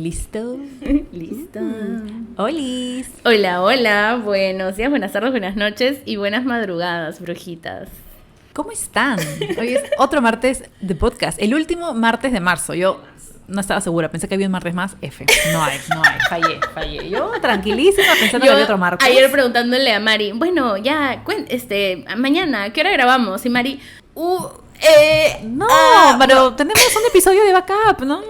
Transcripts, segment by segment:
¿Listo? Listo. ¡Olis! Hola, hola. Buenos días, buenas tardes, buenas noches y buenas madrugadas, brujitas. ¿Cómo están? Hoy es otro martes de podcast. El último martes de marzo. Yo no estaba segura. Pensé que había un martes más. F. No hay. Fallé. Yo tranquilísima pensando que había otro martes. Ayer preguntándole a Mari, bueno, ya, mañana, ¿qué hora grabamos? Y Mari, pero tenemos un episodio de backup, ¿no?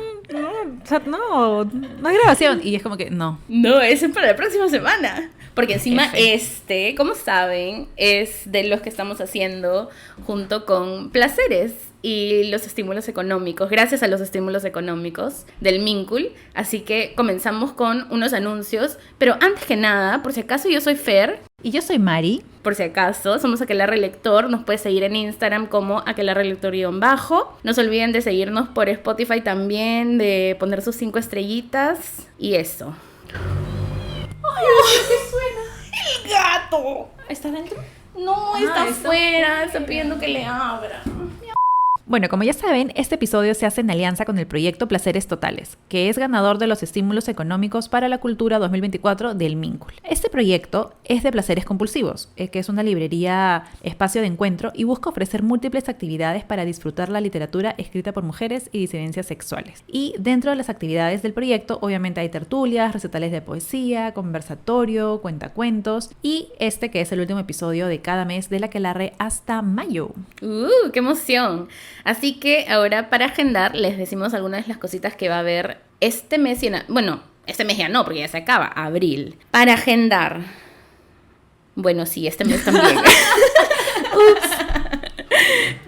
No hay grabación. Y es como que, no. No, ese es para la próxima semana. Porque encima F. como saben, es de los que estamos haciendo junto con Placeres y los estímulos económicos, gracias a los estímulos económicos del Mincul. Así que comenzamos con unos anuncios. Pero antes que nada, por si acaso, yo soy Fer. Y yo soy Mari. Por si acaso, somos Aquelarre Lector. Nos puedes seguir en Instagram como Aquelarre Lector-bajo. No se olviden de seguirnos por Spotify también, de poner sus 5 estrellitas. Y eso. ¡Ay, qué suena! ¡El gato! ¿Está dentro? No, está afuera. Está pidiendo que le abra. Bueno, como ya saben, este episodio se hace en alianza con el proyecto Placeres Totales, que es ganador de los estímulos económicos para la cultura 2024 del Mincul. Este proyecto es de Placeres Compulsivos, que es una librería espacio de encuentro y busca ofrecer múltiples actividades para disfrutar la literatura escrita por mujeres y disidencias sexuales. Y dentro de las actividades del proyecto, obviamente hay tertulias, recitales de poesía, conversatorio, cuentacuentos y que es el último episodio de cada mes de la Aquelarre hasta mayo. ¡Qué emoción! Así que ahora para agendar les decimos algunas de las cositas que va a haber este mes. Este mes ya no, porque ya se acaba, abril. Para agendar. Bueno, sí, este mes también. Ups.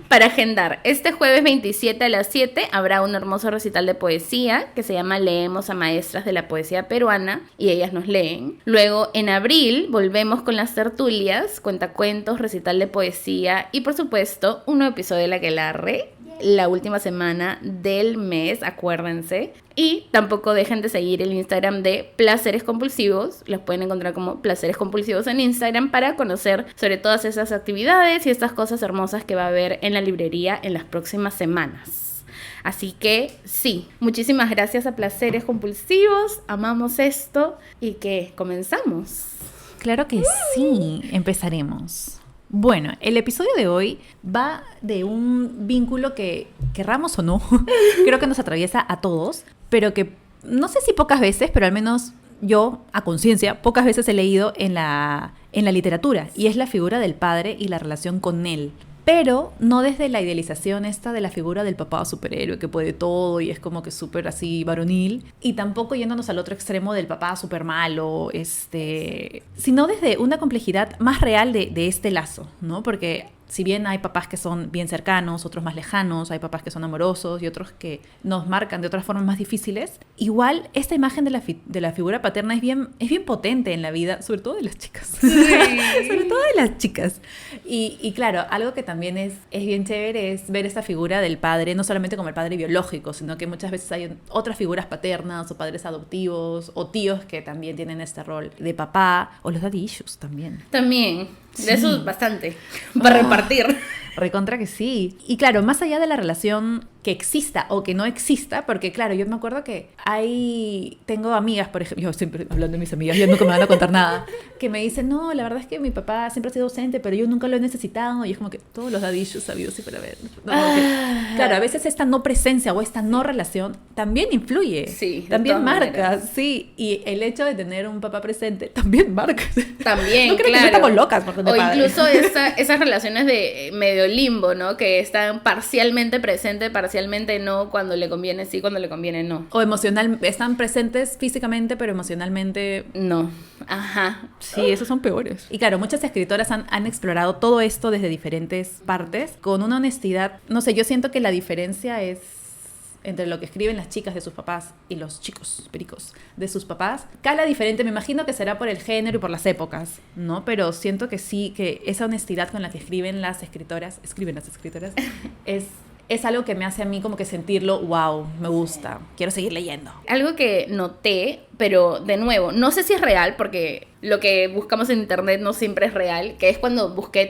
Para agendar, este jueves 27 a las 7 habrá un hermoso recital de poesía que se llama Leemos a Maestras de la Poesía Peruana y ellas nos leen. Luego, en abril, volvemos con las tertulias, cuentacuentos, recital de poesía y, por supuesto, un nuevo episodio de La Aquelarre, la última semana del mes, acuérdense. Y tampoco dejen de seguir el Instagram de Placeres Compulsivos. Los pueden encontrar como Placeres Compulsivos en Instagram para conocer sobre todas esas actividades y estas cosas hermosas que va a haber en la librería en las próximas semanas. Así que sí, muchísimas gracias a Placeres Compulsivos. Amamos esto y que comenzamos. Claro que sí, empezaremos. Bueno, el episodio de hoy va de un vínculo que, querramos o no, creo que nos atraviesa a todos, pero que no sé si pocas veces, pero al menos yo, a conciencia, pocas veces he leído en la literatura, y es la figura del padre y la relación con él. Pero no desde la idealización de la figura del papá superhéroe que puede todo y es como que súper así varonil. Y tampoco yéndonos al otro extremo del papá súper malo, sino desde una complejidad más real de este lazo, ¿no? Porque si bien hay papás que son bien cercanos, otros más lejanos, hay papás que son amorosos y otros que nos marcan de otras formas más difíciles, igual esta imagen de la figura paterna es bien potente en la vida, sobre todo de las chicas. Sí. Sobre todo de las chicas. Y claro, algo que también es bien chévere es ver esta figura del padre, no solamente como el padre biológico, sino que muchas veces hay otras figuras paternas o padres adoptivos o tíos que también tienen este rol de papá, o los daddy issues también. También. De eso bastante. Para repartir. Recontra que sí. Y claro, más allá de la relación que exista o que no exista, porque claro, yo me acuerdo que tengo amigas, por ejemplo, yo siempre hablando de mis amigas, ya nunca me van a contar nada, que me dicen, no, la verdad es que mi papá siempre ha sido ausente, pero yo nunca lo he necesitado, y es como que todos los daddy issues sabidos y para ver. Claro, a veces esta no presencia o esta no relación también influye. Sí. También marca, sí. Y el hecho de tener un papá presente también marca. También, no creo claro. Que estamos locas por tener padre. Incluso esas relaciones de medio limbo, ¿no? Que están parcialmente presentes, parcialmente no, cuando le conviene sí, cuando le conviene no. O están presentes físicamente, pero emocionalmente no. Ajá. Sí, esos son peores. Y claro, muchas escritoras han explorado todo esto desde diferentes partes, con una honestidad. No sé, yo siento que la diferencia es entre lo que escriben las chicas de sus papás y los chicos pericos de sus papás, cala diferente. Me imagino que será por el género y por las épocas, ¿no? Pero siento que sí, que esa honestidad con la que escriben las escritoras, es algo que me hace a mí como que sentirlo, wow, me gusta, quiero seguir leyendo. Algo que noté, pero de nuevo, no sé si es real, porque lo que buscamos en internet no siempre es real, que es cuando busqué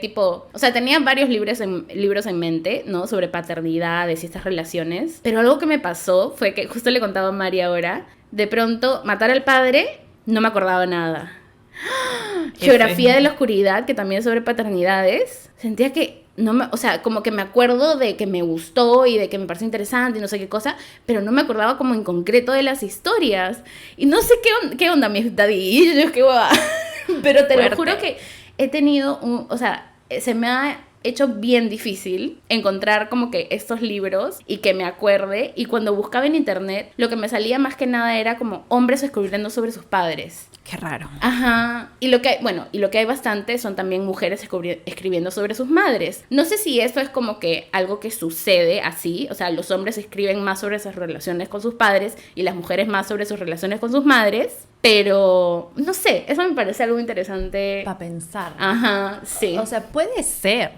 tenía varios libros en mente, ¿no? Sobre paternidades y estas relaciones, pero algo que me pasó fue que, justo le contaba a Mari ahora, de pronto matar al padre, no me acordaba nada. Geografía de la oscuridad, que también es sobre paternidades, sentía que o sea, como que me acuerdo de que me gustó y de que me pareció interesante y no sé qué cosa, pero no me acordaba como en concreto de las historias. Y no sé qué onda mis dadillos, qué guapa. Pero te lo juro que he tenido o sea, se me ha hecho bien difícil encontrar como que estos libros y que me acuerde, y cuando buscaba en internet lo que me salía más que nada era como hombres escribiendo sobre sus padres. Qué raro. Ajá. Y lo que hay bastante son también mujeres escribiendo sobre sus madres. No sé si eso es como que algo que sucede así, o sea, los hombres escriben más sobre sus relaciones con sus padres y las mujeres más sobre sus relaciones con sus madres, pero no sé, eso me parece algo interesante. Para pensar. Ajá, sí. O sea, puede ser,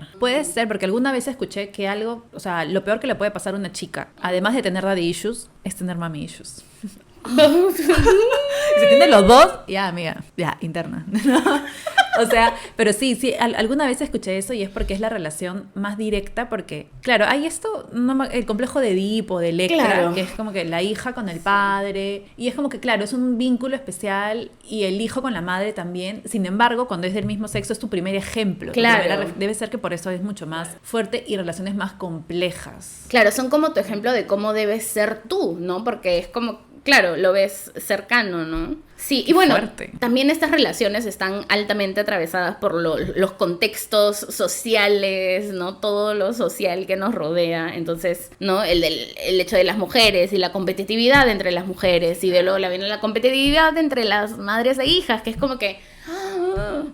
porque alguna vez escuché que algo, o sea, lo peor que le puede pasar a una chica, además de tener daddy issues, es tener mommy issues. Si tiene los dos, ya, amiga, ya, interna. O sea, pero sí, alguna vez escuché eso y es porque es la relación más directa, porque, claro, hay esto, el complejo de Edipo, de Electra, claro, que es como que la hija con el padre, y es como que, claro, es un vínculo especial, y el hijo con la madre también. Sin embargo, cuando es del mismo sexo es tu primer ejemplo. Claro. Debe ser que por eso es mucho más fuerte y relaciones más complejas. Claro, son como tu ejemplo de cómo debes ser tú, ¿no? Porque es como, claro, lo ves cercano, ¿no? Sí, y bueno, también estas relaciones están altamente atravesadas por los contextos sociales, ¿no? Todo lo social que nos rodea. Entonces, ¿no? El hecho de las mujeres y la competitividad entre las mujeres, y de luego viene la competitividad entre las madres e hijas, que es como que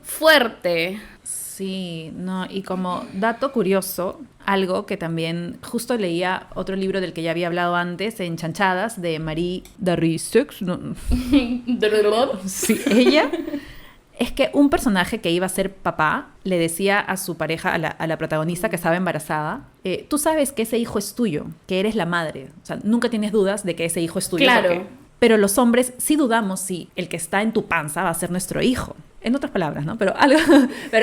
fuerte. Sí, no, y como dato curioso, algo que también justo leía otro libro del que ya había hablado antes, en Chanchadas, de Marie Darrieux, ¿no? Sí, ella, es que un personaje que iba a ser papá le decía a su pareja, a la protagonista que estaba embarazada, tú sabes que ese hijo es tuyo, que eres la madre, o sea, nunca tienes dudas de que ese hijo es tuyo. Claro. Pero los hombres sí dudamos si el que está en tu panza va a ser nuestro hijo. En otras palabras, ¿no? Pero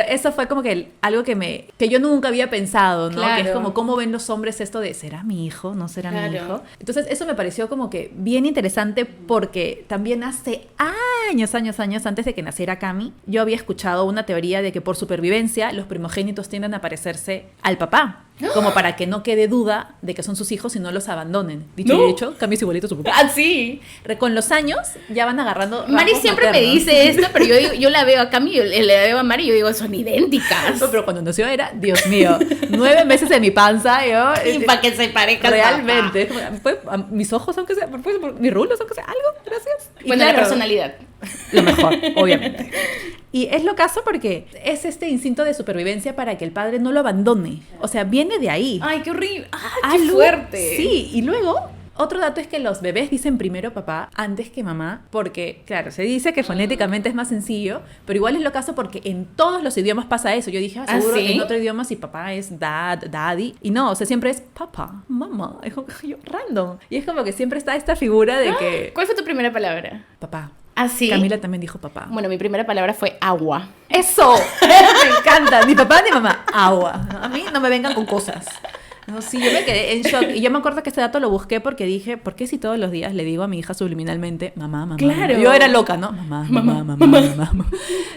eso fue como que algo que yo nunca había pensado, ¿no? Claro. Que es como, ¿cómo ven los hombres esto de ¿será mi hijo? ¿No será mi hijo? Entonces, eso me pareció como que bien interesante, porque también hace años antes de que naciera Cami, yo había escuchado una teoría de que por supervivencia los primogénitos tienden a parecerse al papá, como para que no quede duda de que son sus hijos y no los abandonen. Dicho y hecho, Cami es igualito a su papá. Ah, sí. Con los años ya van agarrando Mari siempre maternos. Me dice esto, pero yo la veo a Cami, le veo a Mari y yo digo, son idénticas. No, pero cuando nació era, Dios mío, 9 meses en mi panza, yo... Y para que se parezca realmente. Mis ojos, aunque sea, mis rulos, aunque sea, algo, gracias. Y bueno, claro, la personalidad. Lo mejor, obviamente. Y es lo caso porque es este instinto de supervivencia para que el padre no lo abandone. O sea, viene de ahí. ¡Ay, qué horrible! ¡Ay, qué fuerte! Sí, y luego... Otro dato es que los bebés dicen primero papá antes que mamá, porque, claro, se dice que fonéticamente es más sencillo, pero igual es lo caso porque en todos los idiomas pasa eso. Yo dije, seguro ¿sí? En otro idioma si papá es dad, daddy, y no, o sea, siempre es papá, mamá, es como random. Y es como que siempre está esta figura de que... ¿Cuál fue tu primera palabra? Papá. ¿Ah, sí? Camila también dijo papá. Bueno, mi primera palabra fue agua. ¡Eso! Me encanta. Ni papá ni mamá. Agua. A mí no me vengan con cosas. No, sí, yo me quedé en shock. Y yo me acuerdo que este dato lo busqué porque dije, ¿por qué si todos los días le digo a mi hija subliminalmente, mamá, mamá? Claro. Yo era loca, ¿no? Mamá.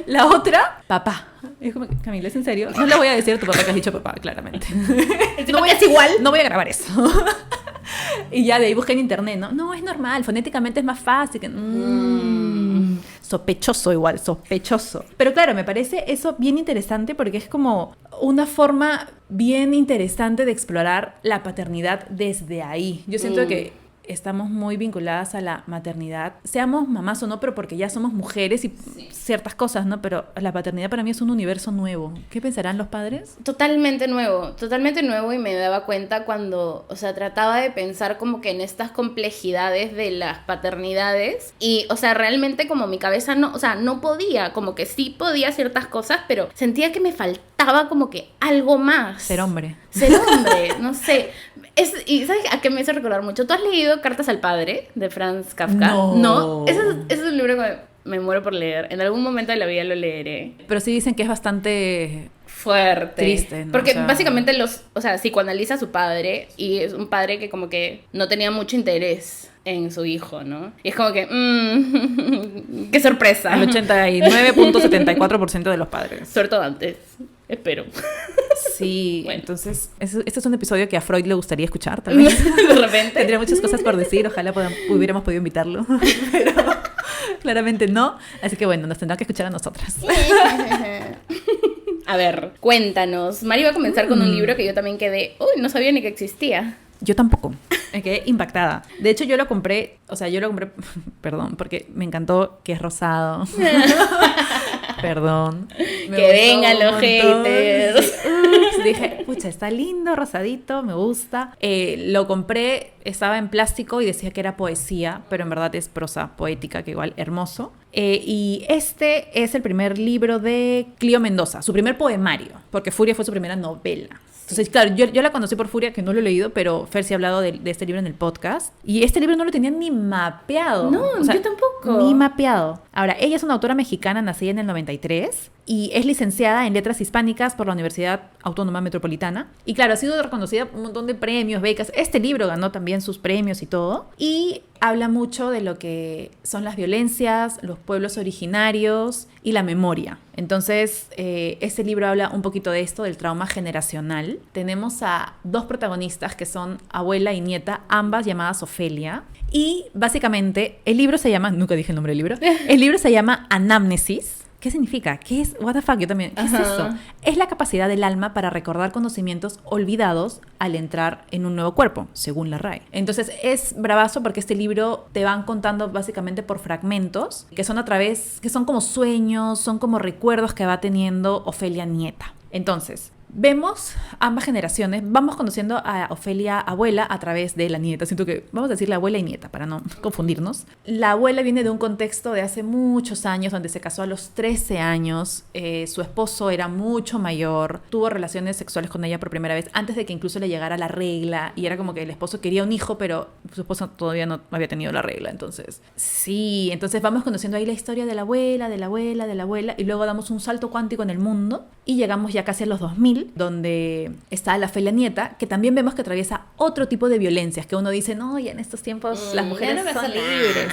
La otra, papá. Y es como, Camila, ¿es en serio? No le voy a decir a tu papá que has dicho papá, claramente. Es igual. No voy a grabar eso. Y ya de ahí busqué en internet, ¿no? No, es normal, fonéticamente es más fácil. Sospechoso igual, sospechoso. Pero claro, me parece eso bien interesante porque es como una forma bien interesante de explorar la paternidad desde ahí. Yo siento que estamos muy vinculadas a la maternidad, seamos mamás o no, pero porque ya somos mujeres y ciertas cosas, ¿no? Pero la paternidad para mí es un universo nuevo. ¿Qué pensarán los padres? Totalmente nuevo, y me daba cuenta cuando, o sea, trataba de pensar como que en estas complejidades de las paternidades y, o sea, realmente como mi cabeza no, o sea, no podía, como que sí podía ciertas cosas, pero sentía que me faltaba como que algo más. Ser hombre, no sé. Y ¿sabes a qué me hizo recordar mucho? ¿Tú has leído Cartas al Padre de Franz Kafka? No. Ese es un libro que me muero por leer. En algún momento de la vida lo leeré. Pero sí dicen que es bastante fuerte. Triste, ¿no? Porque O sea, básicamente psicoanaliza a su padre y es un padre que como que no tenía mucho interés en su hijo, ¿no? Y es como que, qué sorpresa. el 89.74% de los padres. Suerte antes, espero. Sí, Bueno. entonces, este es un episodio que a Freud le gustaría escuchar, tal vez. De repente. Tendría muchas cosas por decir, ojalá hubiéramos podido invitarlo, pero claramente no. Así que bueno, nos tendrá que escuchar a nosotras. A ver, cuéntanos. Mari va a comenzar con un libro que yo también quedé, no sabía ni que existía. Yo tampoco. Me quedé impactada. De hecho, yo lo compré, perdón, porque me encantó que es rosado. Perdón. Me Que gustó vengan un los montón. haters. Ups, dije, pucha, está lindo, rosadito, me gusta. Lo compré, estaba en plástico y decía que era poesía, pero en verdad es prosa poética, que igual hermoso. Y este es el primer libro de Clío Mendoza, su primer poemario, porque Furia fue su primera novela. Entonces, claro, yo la conocí por Furia, que no lo he leído, pero Fer sí ha hablado de este libro en el podcast. Y este libro no lo tenía ni mapeado. No, yo tampoco. Ni mapeado. Ahora, ella es una autora mexicana nacida en el 93 y es licenciada en Letras Hispánicas por la Universidad Autónoma Metropolitana. Y claro, ha sido reconocida por un montón de premios, becas. Este libro ganó también sus premios y todo. Y habla mucho de lo que son las violencias, los pueblos originarios y la memoria. Entonces, este libro habla un poquito de esto, del trauma generacional. Tenemos a dos protagonistas que son abuela y nieta, ambas llamadas Ofelia. Y básicamente, el libro se llama, nunca dije el nombre del libro, el libro se llama Anamnesis. ¿Qué significa? ¿Qué es? What the fuck, yo también. ¿Qué es eso? Es la capacidad del alma para recordar conocimientos olvidados al entrar en un nuevo cuerpo, según la RAE. Entonces es bravazo porque este libro te van contando básicamente por fragmentos, que son como sueños, son como recuerdos que va teniendo Ofelia nieta. Entonces, vemos ambas generaciones, vamos conociendo a Ofelia abuela a través de la nieta. Siento que vamos a decirle abuela y nieta para no confundirnos. La abuela viene de un contexto de hace muchos años donde se casó a los 13 años. Su esposo era mucho mayor, tuvo relaciones sexuales con ella por primera vez antes de que incluso le llegara la regla. Y era como que el esposo quería un hijo, pero su esposo todavía no había tenido la regla. Entonces vamos conociendo ahí la historia de la abuela, de la abuela, de la abuela. Y luego damos un salto cuántico en el mundo y llegamos ya casi a los 2000, donde está la Ofelia nieta, que también vemos que atraviesa otro tipo de violencias, que uno dice, no, ya en estos tiempos las mujeres ya no son pasa nada. libres.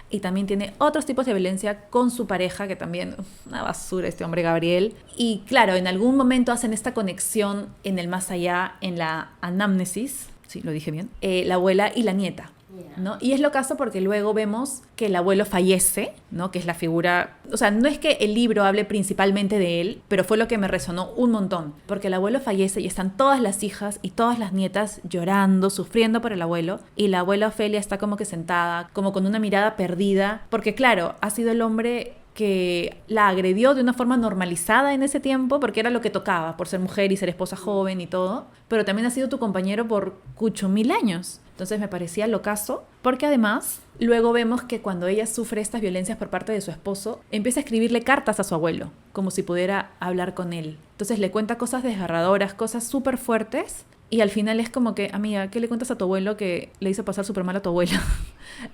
Y también tiene otros tipos de violencia con su pareja, que también, una basura este hombre Gabriel. Y claro, en algún momento hacen esta conexión en el más allá, en la anamnesis, sí, lo dije bien, la abuela y la nieta. ¿No? Y es lo caso porque luego vemos que el abuelo fallece, ¿no? Que es la figura, o sea, no es que el libro hable principalmente de él, pero fue lo que me resonó un montón, porque el abuelo fallece y están todas las hijas y todas las nietas llorando, sufriendo por el abuelo, y la abuela Ofelia está como que sentada, como con una mirada perdida, porque claro, ha sido el hombre que la agredió de una forma normalizada en ese tiempo, porque era lo que tocaba, por ser mujer y ser esposa joven y todo, pero también ha sido tu compañero por 8.000 años. Entonces me parecía locazo, porque además luego vemos que cuando ella sufre estas violencias por parte de su esposo, empieza a escribirle cartas a su abuelo, como si pudiera hablar con él. Entonces le cuenta cosas desgarradoras, cosas súper fuertes, y al final es como que, amiga, ¿qué le cuentas a tu abuelo que le hizo pasar súper mal a tu abuela?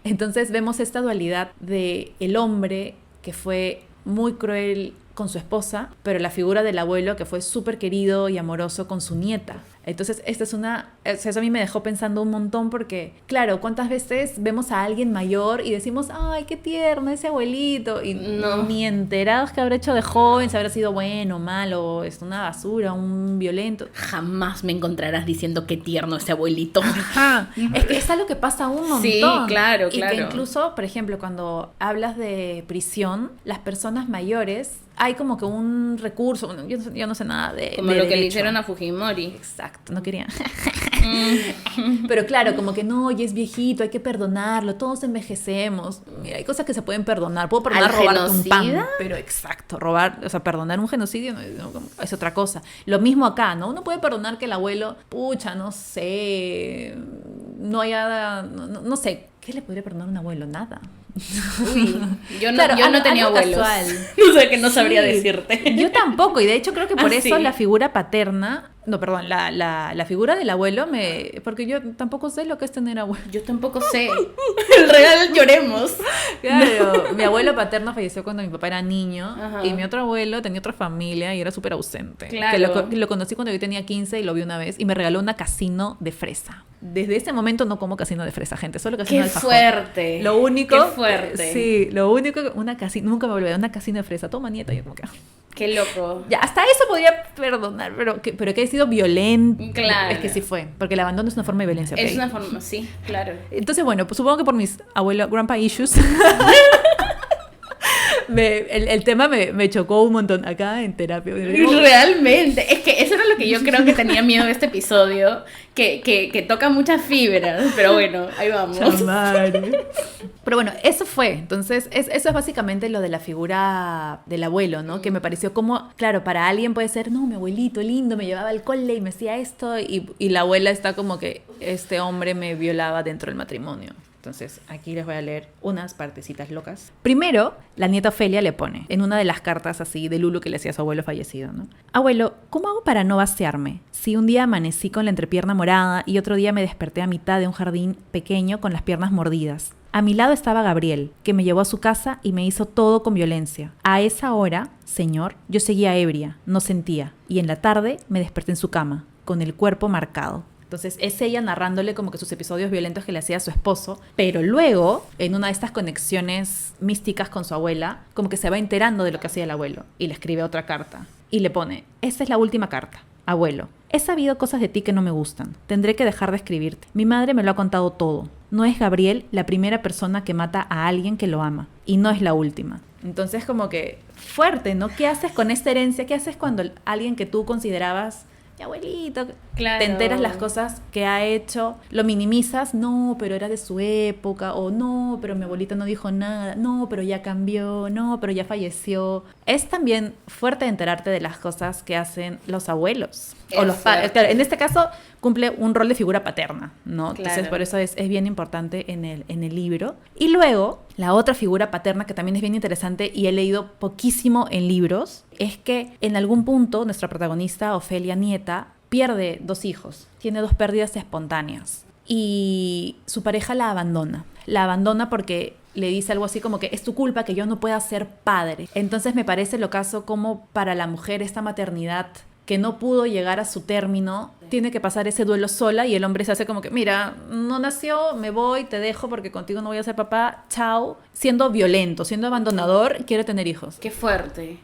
Entonces vemos esta dualidad de el hombre que fue muy cruel con su esposa, pero la figura del abuelo que fue súper querido y amoroso con su nieta. Entonces, eso a mí me dejó pensando un montón porque, claro, ¿cuántas veces vemos a alguien mayor y decimos, ay, qué tierno ese abuelito? Y ni enterados que habrá hecho de joven, si habrá sido bueno o malo, es una basura, un violento. Jamás me encontrarás diciendo qué tierno ese abuelito. Ajá. Es que es algo que pasa un montón. Sí, claro, y que incluso, por ejemplo, cuando hablas de prisión, las personas mayores, hay como que un recurso, bueno, yo no sé nada de como de lo que le derecho. hicieron a Fujimori. Exacto, no quería. Pero claro, como que no, ya es viejito, hay que perdonarlo, todos envejecemos. Mira, hay cosas que se pueden perdonar. Puedo perdonar ¿Al robarte un pan, genocida? pero exacto, perdonar un genocidio es otra cosa. Lo mismo acá, ¿no? Uno puede perdonar que el abuelo, pucha, no sé, no sé, ¿qué le podría perdonar a un abuelo? Nada. Uy, yo no, Claro, yo no he tenido algo abuelos. casual. O sea que no sabría Sí, decirte. Yo tampoco, y de hecho creo que por Ah, eso sí. la figura paterna No, perdón, la figura del abuelo porque yo tampoco sé lo que es tener abuelo. Yo tampoco sé. El real lloremos. Claro, mi abuelo paterno falleció cuando mi papá era niño. Ajá. Y mi otro abuelo tenía otra familia y era súper ausente. Claro. Que lo conocí cuando yo tenía 15 y lo vi una vez y me regaló una casino de fresa. Desde ese momento no como casino de fresa, gente, solo casino ¡Qué de alfajor. fuerte! Lo único, ¡Qué fuerte! Sí, lo único, una casino, nunca me olvidé, una casino de fresa. Toma, nieta, yo como que... ¡Qué loco! Ya, hasta eso podría perdonar, pero que haya sido violento. Claro. Es que sí fue, porque el abandono es una forma de violencia. Es ¿ok? una forma, sí, claro. Entonces, bueno, pues supongo que por mis abuelos, grandpa issues, el tema me chocó un montón acá en terapia. Realmente, es que eso era lo que yo creo que tenía miedo de este episodio, que toca muchas fibras, pero bueno, ahí vamos. Chamare. Pero bueno, eso fue. Entonces, eso es básicamente lo de la figura del abuelo, ¿no? Que me pareció como, claro, para alguien puede ser, no, mi abuelito lindo, me llevaba al cole y me hacía esto, y la abuela está como que este hombre me violaba dentro del matrimonio. Entonces, aquí les voy a leer unas partecitas locas. Primero, la nieta Ofelia le pone, en una de las cartas así de Lulu que le hacía a su abuelo fallecido, ¿no? Abuelo, ¿cómo hago para no vaciarme? Si un día amanecí con la entrepierna morada y otro día me desperté a mitad de un jardín pequeño con las piernas mordidas. A mi lado estaba Gabriel, que me llevó a su casa y me hizo todo con violencia. A esa hora, señor, yo seguía ebria, no sentía, y en la tarde me desperté en su cama, con el cuerpo marcado. Entonces es ella narrándole como que sus episodios violentos que le hacía a su esposo, pero luego, en una de estas conexiones místicas con su abuela, como que se va enterando de lo que hacía el abuelo y le escribe otra carta. Y le pone, esta es la última carta. Abuelo, he sabido cosas de ti que no me gustan. Tendré que dejar de escribirte. Mi madre me lo ha contado todo. No es Gabriel la primera persona que mata a alguien que lo ama. Y no es la última. Entonces como que fuerte, ¿no? ¿Qué haces con esta herencia? ¿Qué haces cuando alguien que tú considerabas... abuelito, Claro. te enteras las cosas que ha hecho, lo minimizas, no, pero era de su época, o no, pero mi abuelita no dijo nada, no, pero ya cambió, no, pero ya falleció. Es también fuerte enterarte de las cosas que hacen los abuelos, o los padres. Claro, en este caso cumple un rol de figura paterna, ¿no? Claro. Entonces por eso es bien importante en el libro. Y luego, la otra figura paterna que también es bien interesante y he leído poquísimo en libros, es que en algún punto nuestra protagonista, Ofelia Nieta, pierde 2 hijos, tiene 2 pérdidas espontáneas y su pareja la abandona. La abandona porque le dice algo así como que es tu culpa que yo no pueda ser padre. Entonces me parece lo caso como para la mujer esta maternidad que no pudo llegar a su término, tiene que pasar ese duelo sola y el hombre se hace como que, mira, no nació, me voy, te dejo porque contigo no voy a ser papá, chao. Siendo violento, siendo abandonador, quiere tener hijos. Qué fuerte,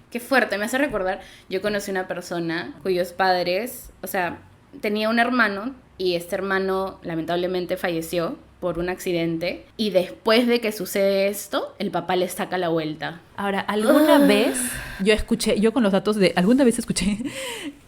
me hace recordar, yo conocí una persona cuyos padres, o sea, tenía un hermano y este hermano lamentablemente falleció por un accidente y después de que sucede esto, el papá le saca la vuelta. Ahora, alguna vez yo con los datos alguna vez escuché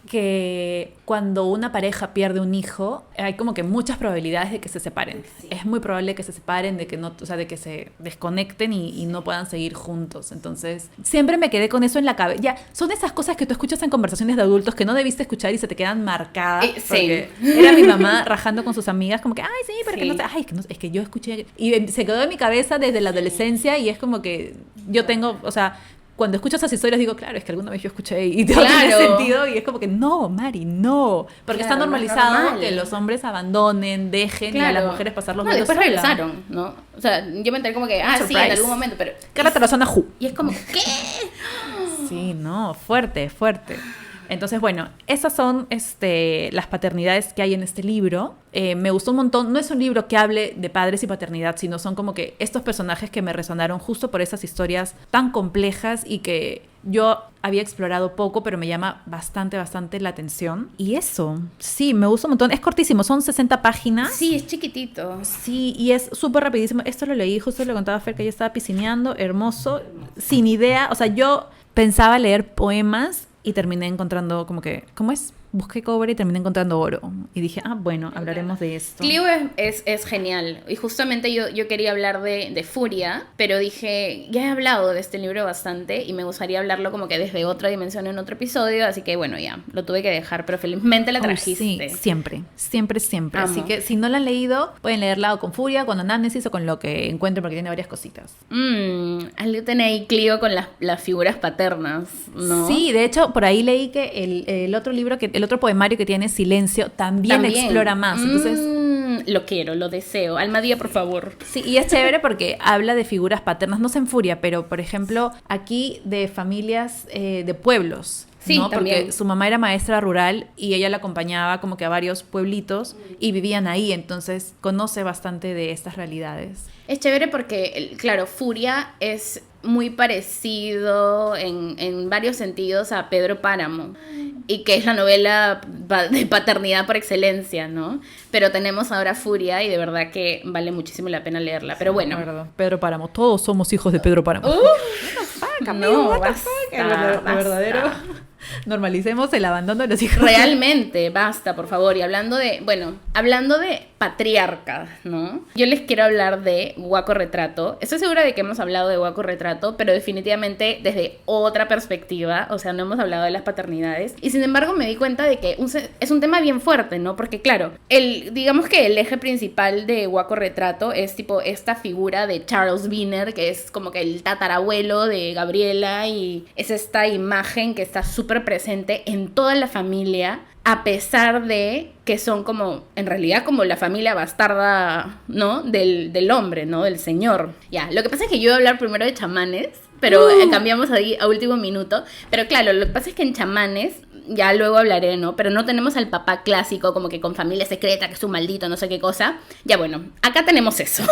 que cuando una pareja pierde un hijo, hay como que muchas probabilidades de que se separen. Sí. Es muy probable que se separen, de que no, o sea, de que se desconecten y no puedan seguir juntos. Entonces, siempre me quedé con eso en la cabeza. Ya, son esas cosas que tú escuchas en conversaciones de adultos que no debiste escuchar y se te quedan marcadas. Sí. Era mi mamá rajando con sus amigas como que, ay, sí, pero sí. que no sé, ay, es que yo escuché. Y se quedó en mi cabeza desde la adolescencia y es como que yo tengo, o sea, cuando escucho esas historias digo, claro, es que alguna vez yo escuché y todo tiene sentido y es como que no, Mari, no. Porque está normalizado que los hombres abandonen, dejen y a las mujeres pasar los duelos después regresaron, ¿no? O sea, yo me enteré como que, sí, en algún momento, pero... Cárate la zona Ju. Y es como, ¿qué? Sí, no, fuerte. Entonces, bueno, esas son las paternidades que hay en este libro. Me gustó un montón. No es un libro que hable de padres y paternidad, sino son como que estos personajes que me resonaron justo por esas historias tan complejas y que yo había explorado poco, pero me llama bastante la atención. Y eso, sí, me gusta un montón. Es cortísimo, son 60 páginas. Sí, es chiquitito. Sí, y es súper rapidísimo. Esto lo leí, justo le contaba a Fer que ella estaba piscineando, hermoso, sin idea. O sea, yo pensaba leer poemas y terminé encontrando como que, ¿cómo es? Busqué cobre y terminé encontrando oro. Y dije, bueno, hablaremos de esto. Clio es genial. Y justamente yo quería hablar de Furia, pero dije, ya he hablado de este libro bastante y me gustaría hablarlo como que desde otra dimensión en otro episodio, así que bueno, ya, lo tuve que dejar, pero felizmente la trajiste. Sí, siempre. Amo. Así que si no la han leído, pueden leerla o con Furia, con Anánesis o con lo que encuentren porque tiene varias cositas. Algo tiene ahí Clio con las figuras paternas, ¿no? Sí, de hecho, por ahí leí que el otro libro que el otro poemario que tiene, Silencio, también explora más. Entonces, lo quiero, lo deseo. Almadía, por favor. sí, y es chévere porque habla de figuras paternas, no se enfuria, pero por ejemplo, aquí de familias de pueblos. Sí, ¿no? también. Porque su mamá era maestra rural y ella la acompañaba como que a varios pueblitos y vivían ahí, entonces conoce bastante de estas realidades. Es chévere porque, claro, Furia es muy parecido en varios sentidos a Pedro Páramo, y que es la novela de paternidad por excelencia, ¿no? Pero tenemos ahora Furia y de verdad que vale muchísimo la pena leerla. Pero bueno. Pedro Páramo, todos somos hijos de Pedro Páramo. No, basta, Lo verdadero. Normalicemos el abandono de los hijos. Realmente, basta, por favor. Y hablando de patriarcas, ¿no? Yo les quiero hablar de Guaco Retrato. Estoy segura de que hemos hablado de Guaco Retrato, pero definitivamente desde otra perspectiva. O sea, no hemos hablado de las paternidades. Y sin embargo me di cuenta de que es un tema bien fuerte, ¿no? Porque claro, digamos que el eje principal de Guaco Retrato es tipo esta figura de Charles Wiener, que es como que el tatarabuelo de Gabriela, y es esta imagen que está súper presente en toda la familia, a pesar de que son como, en realidad, como la familia bastarda, ¿no? Del hombre, ¿no? Del señor. Ya, lo que pasa es que yo iba a hablar primero de Chamanes, pero cambiamos ahí a último minuto. Pero claro, lo que pasa es que en Chamanes, ya luego hablaré, ¿no? Pero no tenemos al papá clásico, como que con familia secreta, que es un maldito, no sé qué cosa. Ya bueno, acá tenemos eso.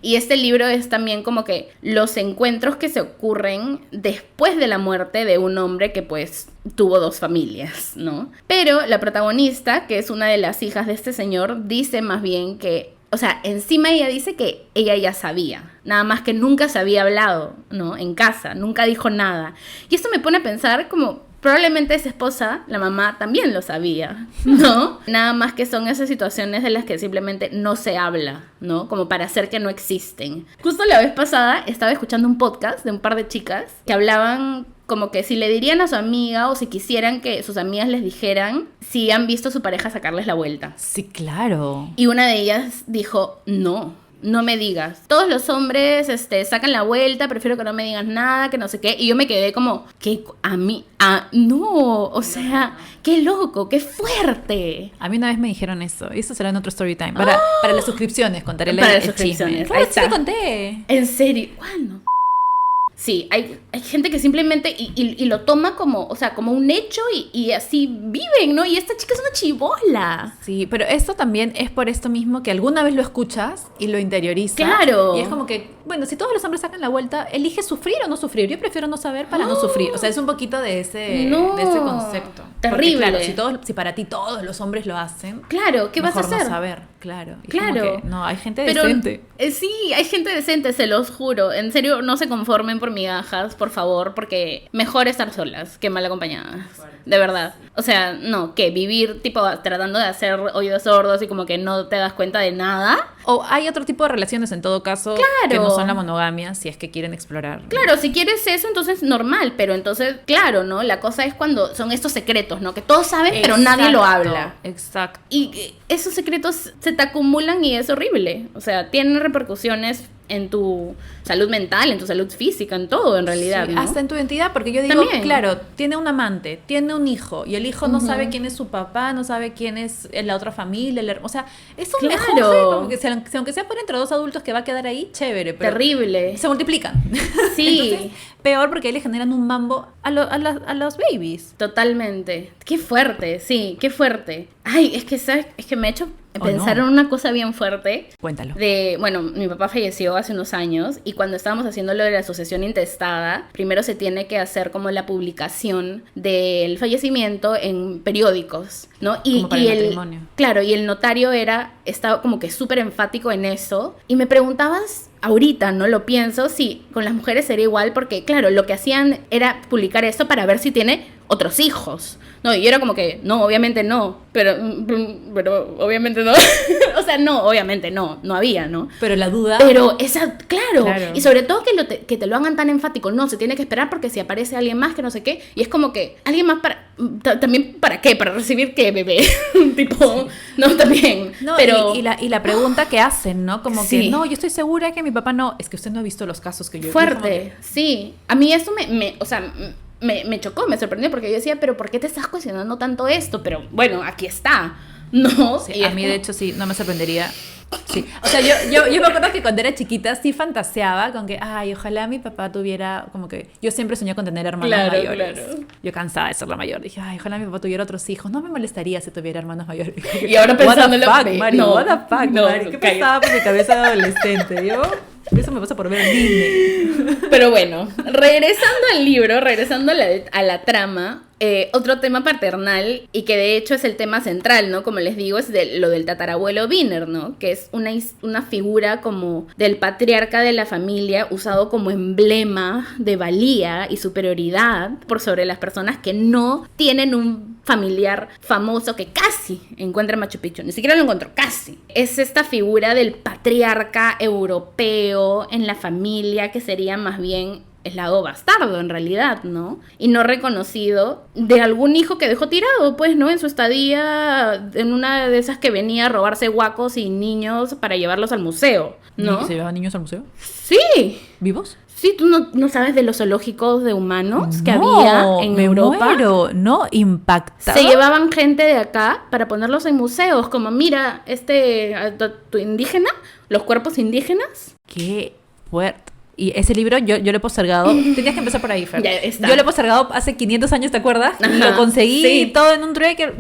Y este libro es también como que los encuentros que se ocurren después de la muerte de un hombre que pues tuvo dos familias, ¿no? Pero la protagonista, que es una de las hijas de este señor, dice más bien que, o sea, encima ella dice que ella ya sabía, nada más que nunca se había hablado, ¿no? En casa, nunca dijo nada. Y esto me pone a pensar como, probablemente esa esposa, la mamá, también lo sabía, ¿no? Nada más que son esas situaciones de las que simplemente no se habla, ¿no? Como para hacer que no existen. Justo la vez pasada estaba escuchando un podcast de un par de chicas que hablaban como que si le dirían a su amiga o si quisieran que sus amigas les dijeran si han visto a su pareja sacarles la vuelta. Sí, claro. Y una de ellas dijo, no me digas. Todos los hombres sacan la vuelta, prefiero que no me digas nada, que no sé qué. Y yo me quedé como, ¿qué? No, o sea, qué loco, qué fuerte. A mí una vez me dijeron eso, y eso será en otro story time. Para las suscripciones, contaré Para las el suscripciones. chisme. Ahí Sí, está. te conté. ¿En serio? ¿Cuándo? Sí, hay gente que simplemente y lo toma como, o sea, como un hecho y así viven, ¿no? Y esta chica es una chibola. Sí, pero esto también es por esto mismo que alguna vez lo escuchas y lo interiorizas. Claro. Y es como que, bueno, si todos los hombres sacan la vuelta, elige sufrir o no sufrir. Yo prefiero no saber para no sufrir. O sea, es un poquito de ese concepto. Terrible. Porque, claro, si para ti todos los hombres lo hacen, Claro, ¿qué vas a mejor hacer? no saber, claro. Y Claro. como que, no, hay gente Pero, decente. Sí, hay gente decente, se los juro. En serio, no se conformen por migajas, por favor, porque mejor estar solas que mal acompañadas. De verdad. O sea, no, que vivir tipo tratando de hacer oídos sordos y como que no te das cuenta de nada. O hay otro tipo de relaciones en todo caso que no son la monogamia, si es que quieren explorar. Claro, si quieres eso, entonces normal, pero entonces, claro, ¿no? La cosa es cuando son estos secretos, ¿no? Que todos saben, pero nadie lo habla. Exacto. Y esos secretos se te acumulan y es horrible. O sea, tienen repercusiones en tu salud mental, en tu salud física, en todo en realidad, Sí, ¿no? hasta en tu identidad, porque yo digo, También. claro, tiene un amante, tiene un hijo, y el hijo no sabe quién es su papá, no sabe quién es la otra familia, o sea, es un Claro. mejor, como que aunque sea por entre dos adultos que va a quedar ahí, chévere, pero Terrible. se multiplican. Sí. Entonces, peor porque ahí le generan un mambo a los babies. Totalmente. Qué fuerte, sí, qué fuerte. Ay, es que, ¿sabes? Es que me ha hecho pensar en una cosa bien fuerte. Cuéntalo. Bueno, mi papá falleció hace unos años y cuando estábamos haciendo lo de la sucesión intestada, primero se tiene que hacer como la publicación del fallecimiento en periódicos, ¿no? Como para el matrimonio. Claro, y el notario estaba como que súper enfático en eso. Y me preguntabas, ahorita no lo pienso, si con las mujeres sería igual, porque claro, lo que hacían era publicar esto para ver si tiene otros hijos. No, y yo era como que, no, obviamente no, pero obviamente no. O sea, no, obviamente no había, ¿no? Pero la duda... Pero esa, claro. Claro. Y sobre todo que te lo hagan tan enfático, no, se tiene que esperar porque si aparece alguien más que no sé qué, y es como que, ¿alguien más también para qué? ¿Para recibir qué, bebé? Tipo, no, también. No, pero y la pregunta que hacen, ¿no? Como Sí. que, no, yo estoy segura que mi papá no... Es que usted no ha visto los casos que yo... fuerte, sí. A mí eso o sea, me chocó, me sorprendió, porque yo decía, pero ¿por qué te estás cuestionando tanto esto? Pero bueno, aquí está, ¿no? Sí, a mí de hecho sí, no me sorprendería. Sí, o sea, yo me acuerdo que cuando era chiquita sí fantaseaba con que, ay, ojalá mi papá tuviera, como que yo siempre soñé con tener hermanos mayores. Claro. Yo cansada de ser la mayor, dije, ay, ojalá mi papá tuviera otros hijos, no me molestaría si tuviera hermanos mayores. Y ahora pensándolo, what the fuck, Mari, what the fuck, Mari, ¿qué pasaba por mi cabeza de adolescente? Eso me pasa por ver Disney. Pero bueno, regresando al libro, regresando a la trama, otro tema paternal, y que de hecho es el tema central, ¿no? Como les digo, es lo del tatarabuelo Wiener, ¿no? Que es una figura como del patriarca de la familia, usado como emblema de valía y superioridad por sobre las personas que no tienen un familiar famoso que casi encuentra en Machu Picchu. Ni siquiera lo encontró, casi. Es esta figura del patriarca europeo en la familia, que sería más bien el lado bastardo en realidad, ¿no? Y no reconocido de algún hijo que dejó tirado, pues, ¿no? En su estadía, en una de esas que venía a robarse guacos y niños para llevarlos al museo, ¿no? ¿Se llevaban niños al museo? Sí. ¿Vivos? Sí, ¿tú no sabes de los zoológicos de humanos que había en Europa? Muero, no, impactado. Se llevaban gente de acá para ponerlos en museos, como mira, tu indígena, los cuerpos indígenas. Qué fuerte. Y ese libro yo lo he postergado. Tenías que empezar por ahí, Fer. Ya está. Yo lo he postergado hace 500 años, ¿te acuerdas? Ajá, lo conseguí sí. Todo en un trueque.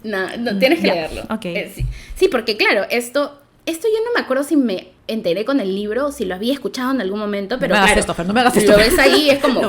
No, tienes que leerlo. Okay. Sí, porque claro, esto yo no me acuerdo si me enteré con el libro o si lo había escuchado en algún momento, pero no me hagas claro, esto, Fer, no me hagas esto. Lo ves ahí, es como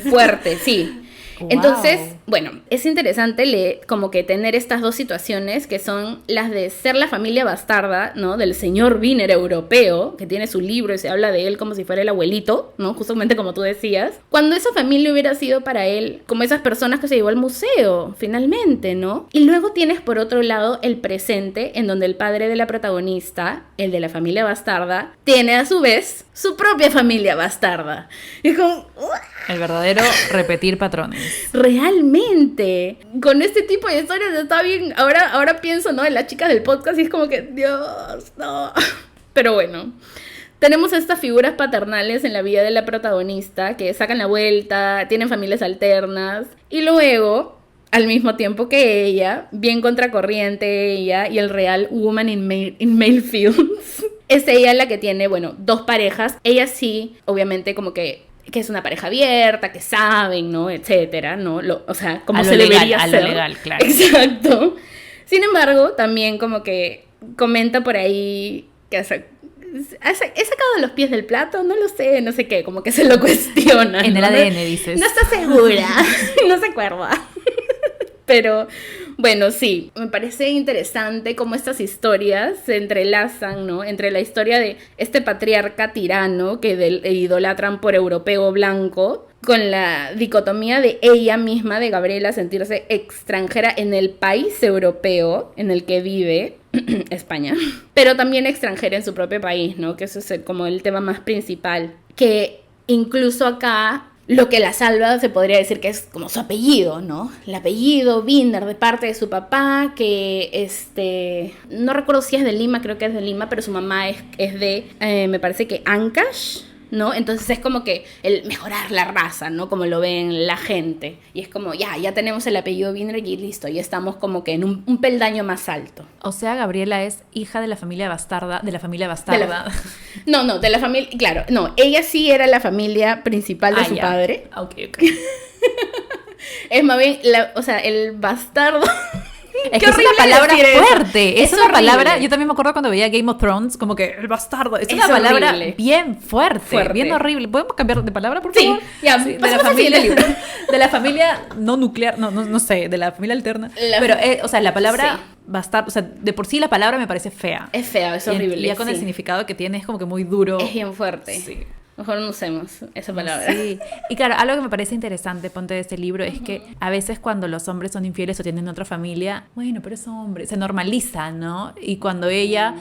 fuerte, sí. Wow. Entonces, bueno, es interesante como que tener estas dos situaciones, que son las de ser la familia bastarda, ¿no? Del señor Wiener europeo, que tiene su libro y se habla de él como si fuera el abuelito, ¿no? Justamente como tú decías. Cuando esa familia hubiera sido para él como esas personas que se llevó al museo, finalmente, ¿no? Y luego tienes por otro lado el presente, en donde el padre de la protagonista, el de la familia bastarda, tiene a su vez su propia familia bastarda. Y es como... El verdadero repetir patrones. Realmente. Con este tipo de historias está bien. Ahora pienso, ¿no? En las chicas del podcast y es como que, Dios, no. Pero bueno. Tenemos estas figuras paternales en la vida de la protagonista que sacan la vuelta, tienen familias alternas. Y luego, al mismo tiempo que ella, bien contracorriente ella y el real woman in male fields, es ella la que tiene, bueno, dos parejas. Ella sí, obviamente, como que es una pareja abierta, que saben, ¿no? Etcétera, ¿no? O sea, como se debería hacer. A lo legal, claro. Exacto. Sin embargo, también como que comenta por ahí que he sacado los pies del plato, no lo sé, no sé qué, como que se lo cuestiona. En el ADN, dices. No está segura, no se acuerda. Pero, bueno, sí, me parece interesante cómo estas historias se entrelazan, ¿no? Entre la historia de este patriarca tirano que idolatran por europeo blanco, con la dicotomía de ella misma, de Gabriela, sentirse extranjera en el país europeo en el que vive, España, pero también extranjera en su propio país, ¿no? Que eso es como el tema más principal, que incluso acá lo que la salva se podría decir que es como su apellido, ¿no? El apellido Wiener de parte de su papá, que no recuerdo si es de Lima, creo que es de Lima, pero su mamá es de, me parece que Ancash, ¿no? Entonces es como que el mejorar la raza, ¿no? Como lo ven la gente. Y es como, ya tenemos el apellido Wiener y listo, ya estamos como que en un peldaño más alto. O sea, Gabriela es hija de la familia bastarda, No, de la familia, claro, no, ella sí era la familia principal de su padre. Ok. Es más bien, el bastardo... Es que es una palabra fuerte, es una horrible. Palabra, yo también me acuerdo cuando veía Game of Thrones, como que el bastardo, es una palabra horrible. Bien fuerte, bien horrible. ¿Podemos cambiar de palabra, por favor? Ya, sí, de la familia no nuclear, no sé, de la familia alterna. Pero, la palabra bastardo, de por sí la palabra me parece fea. Es fea, es horrible. Y ya con el significado que tiene es como que muy duro. Es bien fuerte. Sí. Mejor no usemos esa palabra. Sí. Y claro, algo que me parece interesante, ponte de este libro, es que a veces cuando los hombres son infieles o tienen otra familia, bueno, pero es hombre, se normaliza, ¿no? Y cuando ella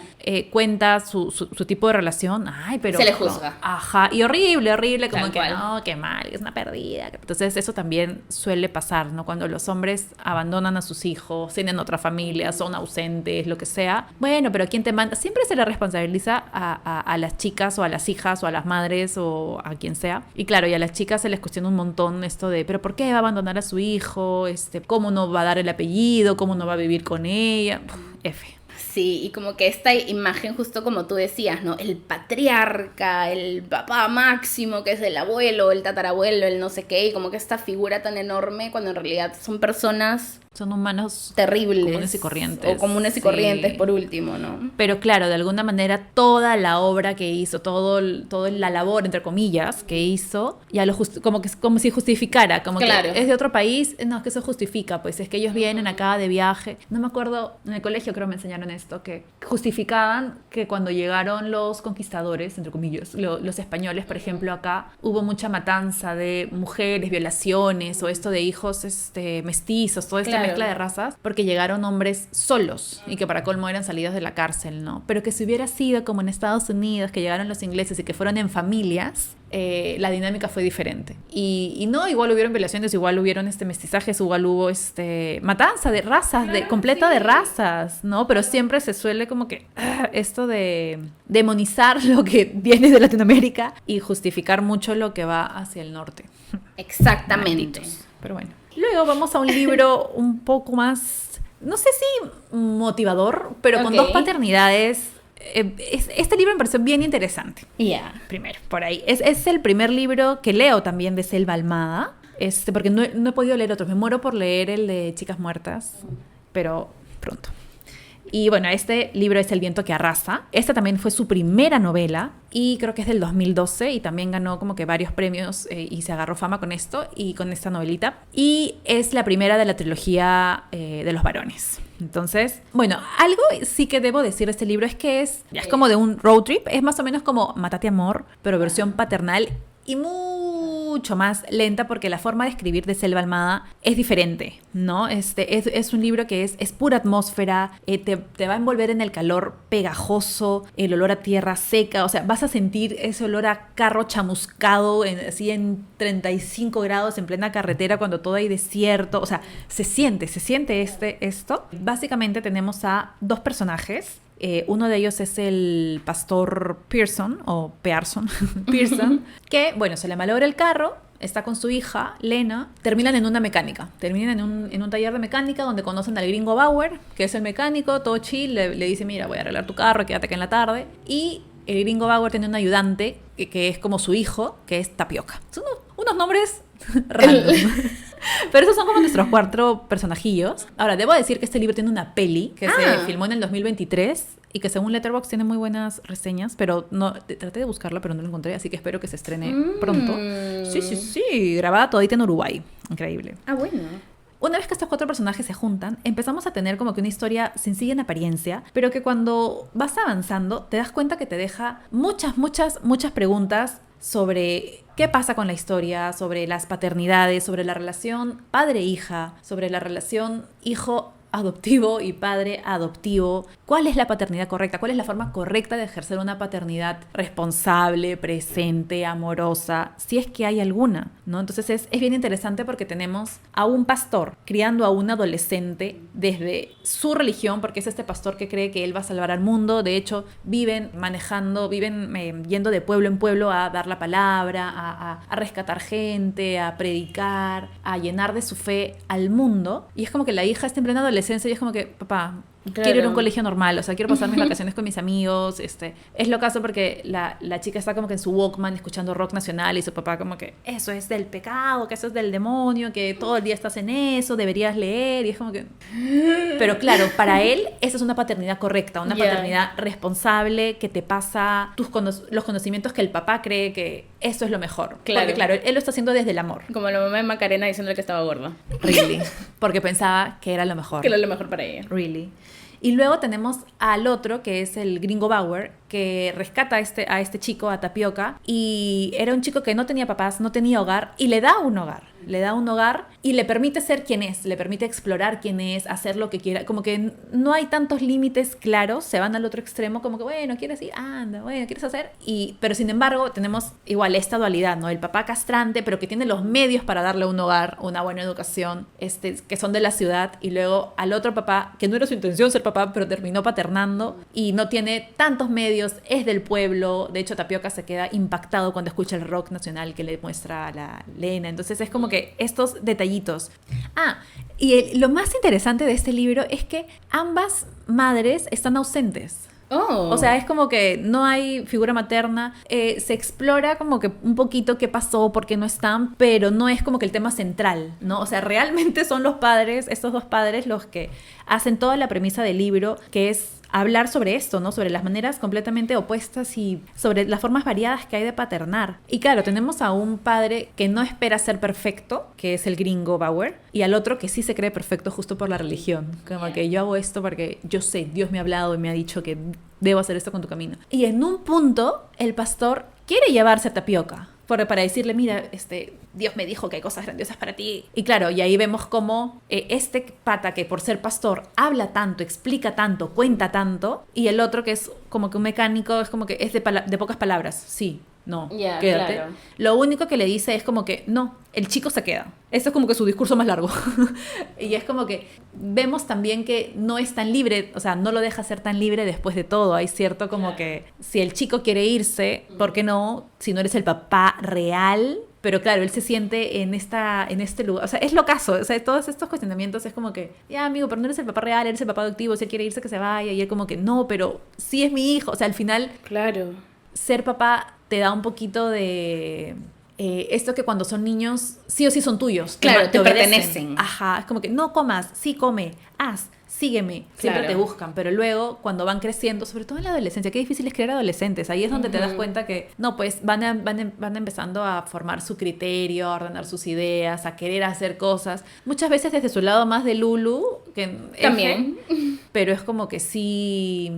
cuenta su tipo de relación, ay, pero... Se le juzga. Ajá, y horrible, como tal que cual. No, qué mal, es una perdida. Entonces eso también suele pasar, ¿no? Cuando los hombres abandonan a sus hijos, tienen otra familia, son ausentes, lo que sea. Bueno, pero ¿quién te manda? Siempre se le responsabiliza a las chicas o a las hijas o a las madres padres o a quien sea. Y claro, y a las chicas se les cuestiona un montón esto de, pero ¿por qué va a abandonar a su hijo? ¿Cómo no va a dar el apellido? ¿Cómo no va a vivir con ella? F. Sí, y como que esta imagen, justo como tú decías, ¿no? El patriarca, el papá máximo, que es el abuelo, el tatarabuelo, el no sé qué, y como que esta figura tan enorme, cuando en realidad son personas... Son humanos terribles. Comunes y corrientes. O comunes y corrientes, por último, ¿no? Pero claro, de alguna manera, toda la obra que hizo, todo la labor, entre comillas, que hizo, ya como si justificara, como claro. que es de otro país, no, es que eso justifica, pues es que ellos vienen acá de viaje. No me acuerdo, en el colegio creo me enseñaron esto, que justificaban que cuando llegaron los conquistadores, entre comillas, los españoles, por ejemplo, acá, hubo mucha matanza de mujeres, violaciones, o esto de hijos mestizos, todo esto mezcla de razas, porque llegaron hombres solos y que para colmo eran salidos de la cárcel, ¿no? Pero que si hubiera sido como en Estados Unidos, que llegaron los ingleses y que fueron en familias, la dinámica fue diferente. Y no, igual hubieron violaciones, igual hubieron mestizajes, igual hubo matanza de razas, claro, completa sí. de razas, ¿no? Pero siempre se suele como que esto de demonizar lo que viene de Latinoamérica y justificar mucho lo que va hacia el norte. Exactamente. Malditos. Pero bueno. Luego vamos a un libro un poco más, no sé si motivador, pero con dos paternidades. Este libro me pareció bien interesante. Ya. Primero, por ahí. Es el primer libro que leo también de Selva Almada, porque no he podido leer otros. Me muero por leer el de Chicas Muertas, pero pronto. Y bueno, este libro es El viento que arrasa. Esta también fue su primera novela y creo que es del 2012 y también ganó como que varios premios y se agarró fama con esto y con esta novelita. Y es la primera de la trilogía de los varones. Entonces, bueno, algo sí que debo decir de este libro es que es como de un road trip. Es más o menos como Mátate Amor, pero versión paternal y mucho más lenta porque la forma de escribir de Selva Almada es diferente, ¿no? Es un libro que es pura atmósfera, te va a envolver en el calor pegajoso, el olor a tierra seca, o sea, vas a sentir ese olor a carro chamuscado, así en 35 grados en plena carretera cuando todo hay desierto, o sea, se siente esto. Básicamente tenemos a dos personajes. Uno de ellos es el pastor Pearson, o Pearson, Pearson, que, bueno, se le malogra el carro, está con su hija, Lena, terminan en una mecánica, terminan en un taller de mecánica donde conocen al gringo Bauer, que es el mecánico, todo chill, le dice, mira, voy a arreglar tu carro, quédate acá en la tarde, y el gringo Bauer tiene un ayudante que es como su hijo, que es Tapioca. Son unos nombres random. Pero esos son como nuestros 4 personajillos. Ahora, debo decir que este libro tiene una peli que se filmó en el 2023 y que según Letterboxd tiene muy buenas reseñas, pero no traté de buscarla, pero no la encontré, así que espero que se estrene pronto. Sí, grabada todita en Uruguay. Increíble. Bueno. Una vez que estos 4 personajes se juntan, empezamos a tener como que una historia sencilla en apariencia, pero que cuando vas avanzando te das cuenta que te deja muchas preguntas sobre qué pasa con la historia, sobre las paternidades, sobre la relación padre-hija, sobre la relación hijo adoptivo y padre adoptivo. ¿Cuál es la paternidad correcta? ¿Cuál es la forma correcta de ejercer una paternidad responsable, presente, amorosa? Si es que hay alguna, ¿no? Entonces es bien interesante porque tenemos a un pastor criando a un adolescente desde su religión, porque es este pastor que cree que él va a salvar al mundo. De hecho, viven yendo de pueblo en pueblo a dar la palabra, a rescatar gente, a predicar, a llenar de su fe al mundo. Y es como que la hija está en plena adolescencia y es como que, papá, quiero ir a un colegio normal, o sea, quiero pasar mis vacaciones con mis amigos. Es lo caso porque la chica está como que en su Walkman escuchando rock nacional y su papá como que eso es del pecado, que eso es del demonio, que todo el día estás en eso, deberías leer, y es como que... Pero claro, para él esa es una paternidad correcta, una paternidad responsable que te pasa los conocimientos que el papá cree que eso es lo mejor. Claro. Porque claro, él lo está haciendo desde el amor. Como la mamá de Macarena diciéndole que estaba gorda. Really. Porque pensaba que era lo mejor. Que era lo mejor para ella. Really. Y luego tenemos al otro, que es el gringo Bauer, que rescata a este chico, a Tapioca, y era un chico que no tenía papás, no tenía hogar, y le da un hogar. le da un hogar y le permite ser quien es, le permite explorar quién es, hacer lo que quiera, como que no hay tantos límites claros, se van al otro extremo, como que bueno, quieres ir, anda, bueno, quieres hacer, pero sin embargo tenemos igual esta dualidad, ¿no? El papá castrante, pero que tiene los medios para darle un hogar, una buena educación, que son de la ciudad, y luego al otro papá, que no era su intención ser papá, pero terminó paternando y no tiene tantos medios, es del pueblo. De hecho, Tapioca se queda impactado cuando escucha el rock nacional que le muestra a la Lena. Entonces es como que estos detallitos. Lo más interesante de este libro es que ambas madres están ausentes. Oh. O sea, es como que no hay figura materna, se explora como que un poquito qué pasó, por qué no están, pero no es como que el tema central, ¿no? O sea, realmente son los padres, estos dos padres, los que hacen toda la premisa del libro, que es hablar sobre esto, ¿no? Sobre las maneras completamente opuestas y sobre las formas variadas que hay de paternar. Y claro, tenemos a un padre que no espera ser perfecto, que es el gringo Bauer, y al otro que sí se cree perfecto justo por la religión. Como que yo hago esto porque yo sé, Dios me ha hablado y me ha dicho que debo hacer esto con tu camino. Y en un punto, el pastor quiere llevarse a Tapioca para decirle, mira, Dios me dijo que hay cosas grandiosas para ti. Y claro, y ahí vemos cómo este pata que por ser pastor habla tanto, explica tanto, cuenta tanto, y el otro que es como que un mecánico, es como que es de pocas palabras. Sí, no, quédate. Claro. Lo único que le dice es como que, no, el chico se queda. Eso es como que su discurso más largo. Y es como que vemos también que no es tan libre, o sea, no lo deja ser tan libre después de todo. Hay cierto como que si el chico quiere irse, ¿por qué no? Si no eres el papá real. Pero claro, él se siente en este lugar. O sea, es lo caso. O sea, todos estos cuestionamientos es como que, ya amigo, pero no eres el papá real, eres el papá adoptivo. Si él quiere irse, que se vaya. Y él como que, no, pero sí es mi hijo. O sea, al final, claro, ser papá te da un poquito de esto que cuando son niños, sí o sí son tuyos. Claro, te obedecen. pertenecen. Ajá, es como que no comas, sí come, haz, sígueme. Siempre Claro. te buscan, pero luego cuando van creciendo, sobre todo en la adolescencia, qué difícil es crear adolescentes. Ahí es donde te das cuenta que, no, pues van empezando a formar su criterio, a ordenar sus ideas, a querer hacer cosas. Muchas veces desde su lado más de Lulu, que también. pero es como que sí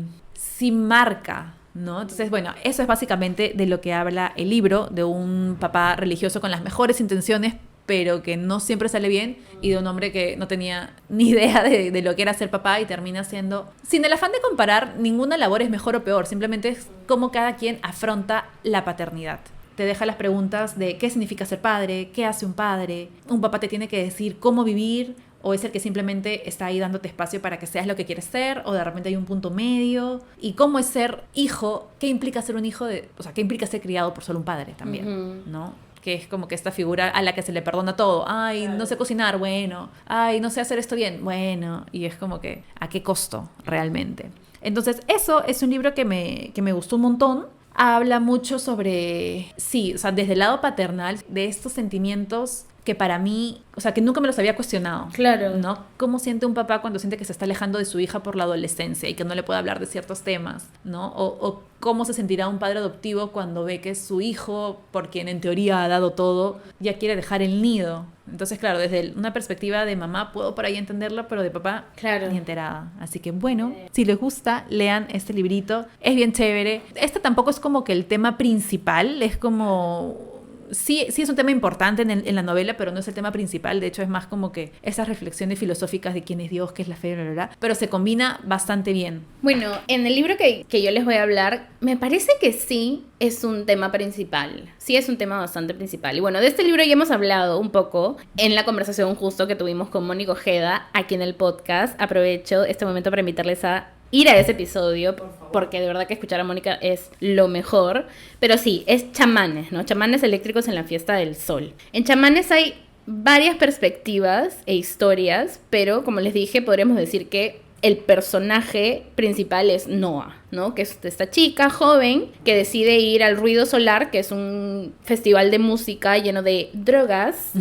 marca, ¿no? Entonces, bueno, eso es básicamente de lo que habla el libro, de un papá religioso con las mejores intenciones, pero que no siempre sale bien, y de un hombre que no tenía ni idea de lo que era ser papá y termina siendo, sin el afán de comparar, ninguna labor es mejor o peor, simplemente es cómo cada quien afronta la paternidad. Te deja las preguntas de qué significa ser padre, qué hace un padre, un papá te tiene que decir cómo vivir, o es el que simplemente está ahí dándote espacio para que seas lo que quieres ser, o de repente hay un punto medio, y cómo es ser hijo, qué implica ser un hijo o sea, qué implica ser criado por solo un padre también, ¿no? Que es como que esta figura a la que se le perdona todo. Ay, no sé cocinar, bueno. Ay, no sé hacer esto bien, bueno. Y es como que, ¿a qué costo realmente? Entonces, eso es un libro que me gustó un montón. Habla mucho sobre, sí, o sea, desde el lado paternal, de estos sentimientos que para mí, o sea, que nunca me los había cuestionado. Claro. ¿No? ¿Cómo siente un papá cuando siente que se está alejando de su hija por la adolescencia y que no le puede hablar de ciertos temas, ¿no? O cómo se sentirá un padre adoptivo cuando ve que su hijo, por quien en teoría ha dado todo, ya quiere dejar el nido. Entonces, claro, desde una perspectiva de mamá puedo por ahí entenderlo, pero de papá claro, ni enterada. Así que, bueno, si les gusta, lean este librito. Es bien chévere. Este tampoco es como que el tema principal, es como... Sí es un tema importante en la novela, pero no es el tema principal. De hecho, es más como que esas reflexiones filosóficas de quién es Dios, qué es la fe, bla, bla, bla. Pero se combina bastante bien. Bueno, en el libro que yo les voy a hablar, me parece que sí es un tema principal. Sí es un tema bastante principal. Y bueno, de este libro ya hemos hablado un poco en la conversación justo que tuvimos con Mónica Ojeda aquí en el podcast. Aprovecho este momento para invitarles a ir a ese episodio, porque de verdad que escuchar a Mónica es lo mejor. Pero sí, es Chamanes, ¿no? Chamanes eléctricos en la fiesta del sol. En Chamanes hay varias perspectivas e historias, pero como les dije, podríamos decir que el personaje principal es Noah, ¿no? Que es esta chica joven que decide ir al Ruido Solar, que es un festival de música lleno de drogas,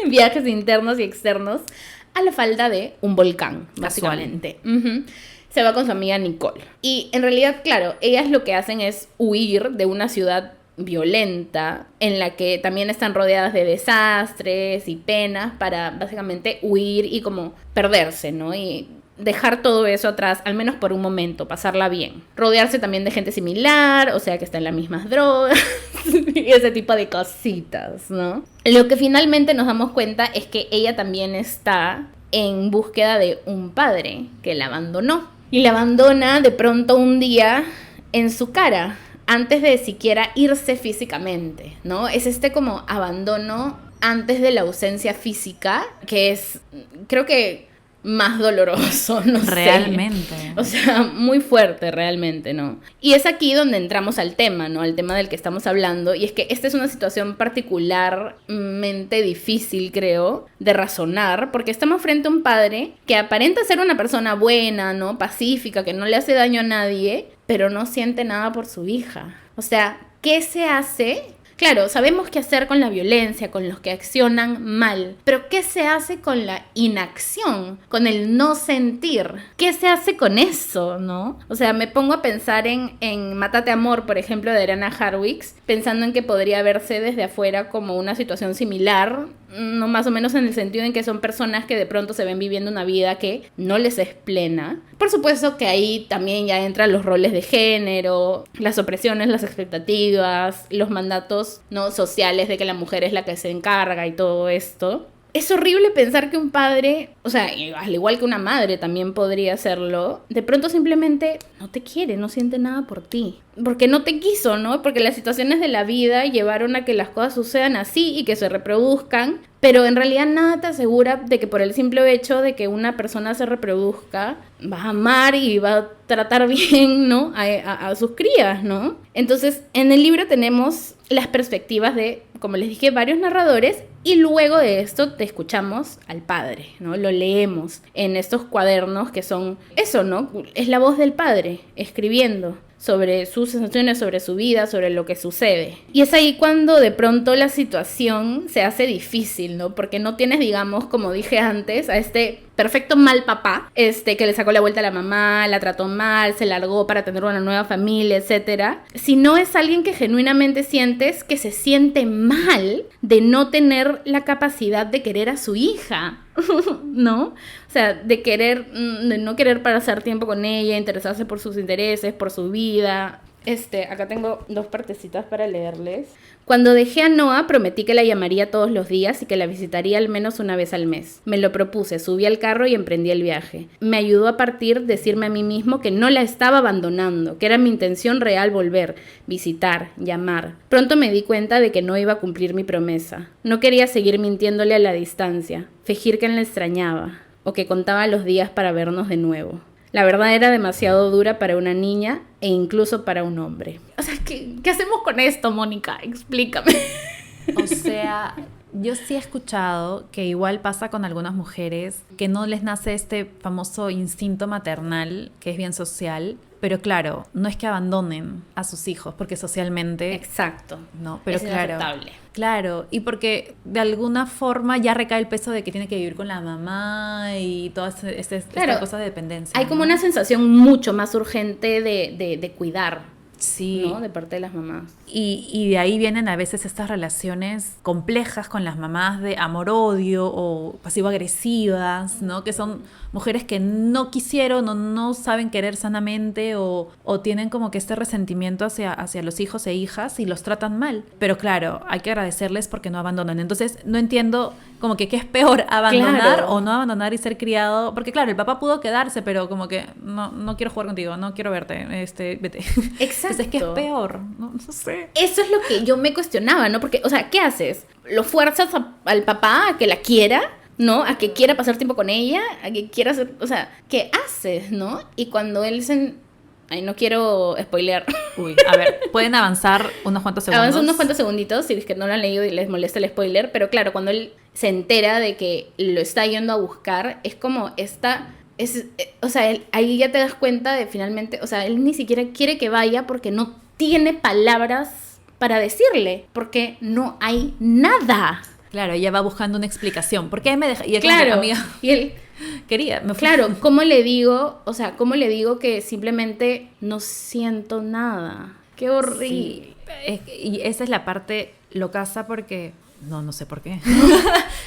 viajes internos y externos, a la falda de un volcán, básicamente. Se va con su amiga Nicole. Y en realidad, claro, ellas lo que hacen es huir de una ciudad violenta en la que también están rodeadas de desastres y penas para básicamente huir y como perderse, ¿no? Y dejar todo eso atrás, al menos por un momento, pasarla bien. Rodearse también de gente similar, o sea, que está en las mismas drogas y ese tipo de cositas, ¿no? Lo que finalmente nos damos cuenta es que ella también está en búsqueda de un padre que la abandonó. Y la abandona de pronto un día en su cara, antes de siquiera irse físicamente, ¿no? Es este como abandono antes de la ausencia física, que es, creo que más doloroso, no Realmente. sé. O sea, muy fuerte realmente, ¿no? Y es aquí donde entramos al tema, ¿no? Al tema del que estamos hablando, y es que esta es una situación particularmente difícil, creo, de razonar, porque estamos frente a un padre que aparenta ser una persona buena, ¿no? Pacífica, que no le hace daño a nadie, pero no siente nada por su hija. O sea, ¿qué se hace? Claro, sabemos qué hacer con la violencia, con los que accionan mal, pero ¿qué se hace con la inacción, con el no sentir? ¿Qué se hace con eso, no? O sea, me pongo a pensar en Mátate Amor, por ejemplo, de Ariana Harwicz, pensando en que podría verse desde afuera como una situación similar, no más o menos en el sentido en que son personas que de pronto se ven viviendo una vida que no les es plena. Por supuesto que ahí también ya entran los roles de género, las opresiones, las expectativas, los mandatos, ¿no?, sociales de que la mujer es la que se encarga y todo esto. Es horrible pensar que un padre, o sea, al igual que una madre también podría hacerlo, de pronto simplemente no te quiere, no siente nada por ti. Porque no te quiso, ¿no? Porque las situaciones de la vida llevaron a que las cosas sucedan así y que se reproduzcan, pero en realidad nada te asegura de que por el simple hecho de que una persona se reproduzca, va a amar y va a tratar bien, ¿no?, a sus crías, ¿no? Entonces, en el libro tenemos las perspectivas de, como les dije, varios narradores, y luego de esto te escuchamos al padre, ¿no? Lo leemos en estos cuadernos que son eso, ¿no? Es la voz del padre escribiendo sobre sus sensaciones, sobre su vida, sobre lo que sucede. Y es ahí cuando de pronto la situación se hace difícil, ¿no? Porque no tienes, digamos, como dije antes, a este perfecto mal papá, que le sacó la vuelta a la mamá, la trató mal, se largó para tener una nueva familia, etcétera. Sino es alguien que genuinamente sientes que se siente mal de no tener la capacidad de querer a su hija, ¿no? O sea, de no querer pasar tiempo con ella, interesarse por sus intereses, por su vida. Acá tengo 2 partecitas para leerles. Cuando dejé a Noah, prometí que la llamaría todos los días y que la visitaría al menos una vez al mes. Me lo propuse, subí al carro y emprendí el viaje. Me ayudó a partir decirme a mí mismo que no la estaba abandonando, que era mi intención real volver, visitar, llamar. Pronto me di cuenta de que no iba a cumplir mi promesa. No quería seguir mintiéndole a la distancia, fingir que la extrañaba, o que contaba los días para vernos de nuevo. La verdad era demasiado dura para una niña e incluso para un hombre. O sea, ¿qué hacemos con esto, Mónica? Explícame. O sea, yo sí he escuchado que igual pasa con algunas mujeres que no les nace este famoso instinto maternal, que es bien social. Pero claro, no es que abandonen a sus hijos, porque socialmente... Exacto. No, pero es claro. inaceptable. Claro, y porque de alguna forma ya recae el peso de que tiene que vivir con la mamá y toda esta cosa de dependencia. Hay como una sensación mucho más urgente de cuidar. Sí. ¿No? De parte de las mamás. Y de ahí vienen a veces estas relaciones complejas con las mamás de amor-odio o pasivo-agresivas, ¿no? Que son mujeres que no quisieron o no saben querer sanamente o tienen como que este resentimiento hacia los hijos e hijas y los tratan mal. Pero claro, hay que agradecerles porque no abandonan. Entonces, no entiendo como que qué es peor, abandonar o no abandonar y ser criado. Porque claro, el papá pudo quedarse, pero como que no quiero jugar contigo, no quiero verte, vete. Exacto. Entonces, ¿qué es peor? No sé. Eso es lo que yo me cuestionaba, ¿no? Porque, o sea, ¿qué haces? ¿Lo fuerzas al papá a que la quiera? ¿No? A que quiera pasar tiempo con ella, a que quiera hacer... O sea, ¿qué haces, no? Y cuando él se... Ay, no quiero spoilear. Uy, a ver, pueden avanzar unos cuantos segundos. Avanzan unos cuantos segunditos, si es que no lo han leído y les molesta el spoiler. Pero claro, cuando él se entera de que lo está yendo a buscar, es como esta... o sea, ahí ya te das cuenta de finalmente... O sea, él ni siquiera quiere que vaya porque no tiene palabras para decirle. Porque no hay nada. Claro, ella va buscando una explicación. ¿Por qué me deja? Y claro, amiga, y él... Quería, me fui. Claro, ¿cómo le digo? O sea, ¿cómo le digo que simplemente no siento nada? ¡Qué horrible! Sí. Y esa es la parte locaza porque... No sé por qué.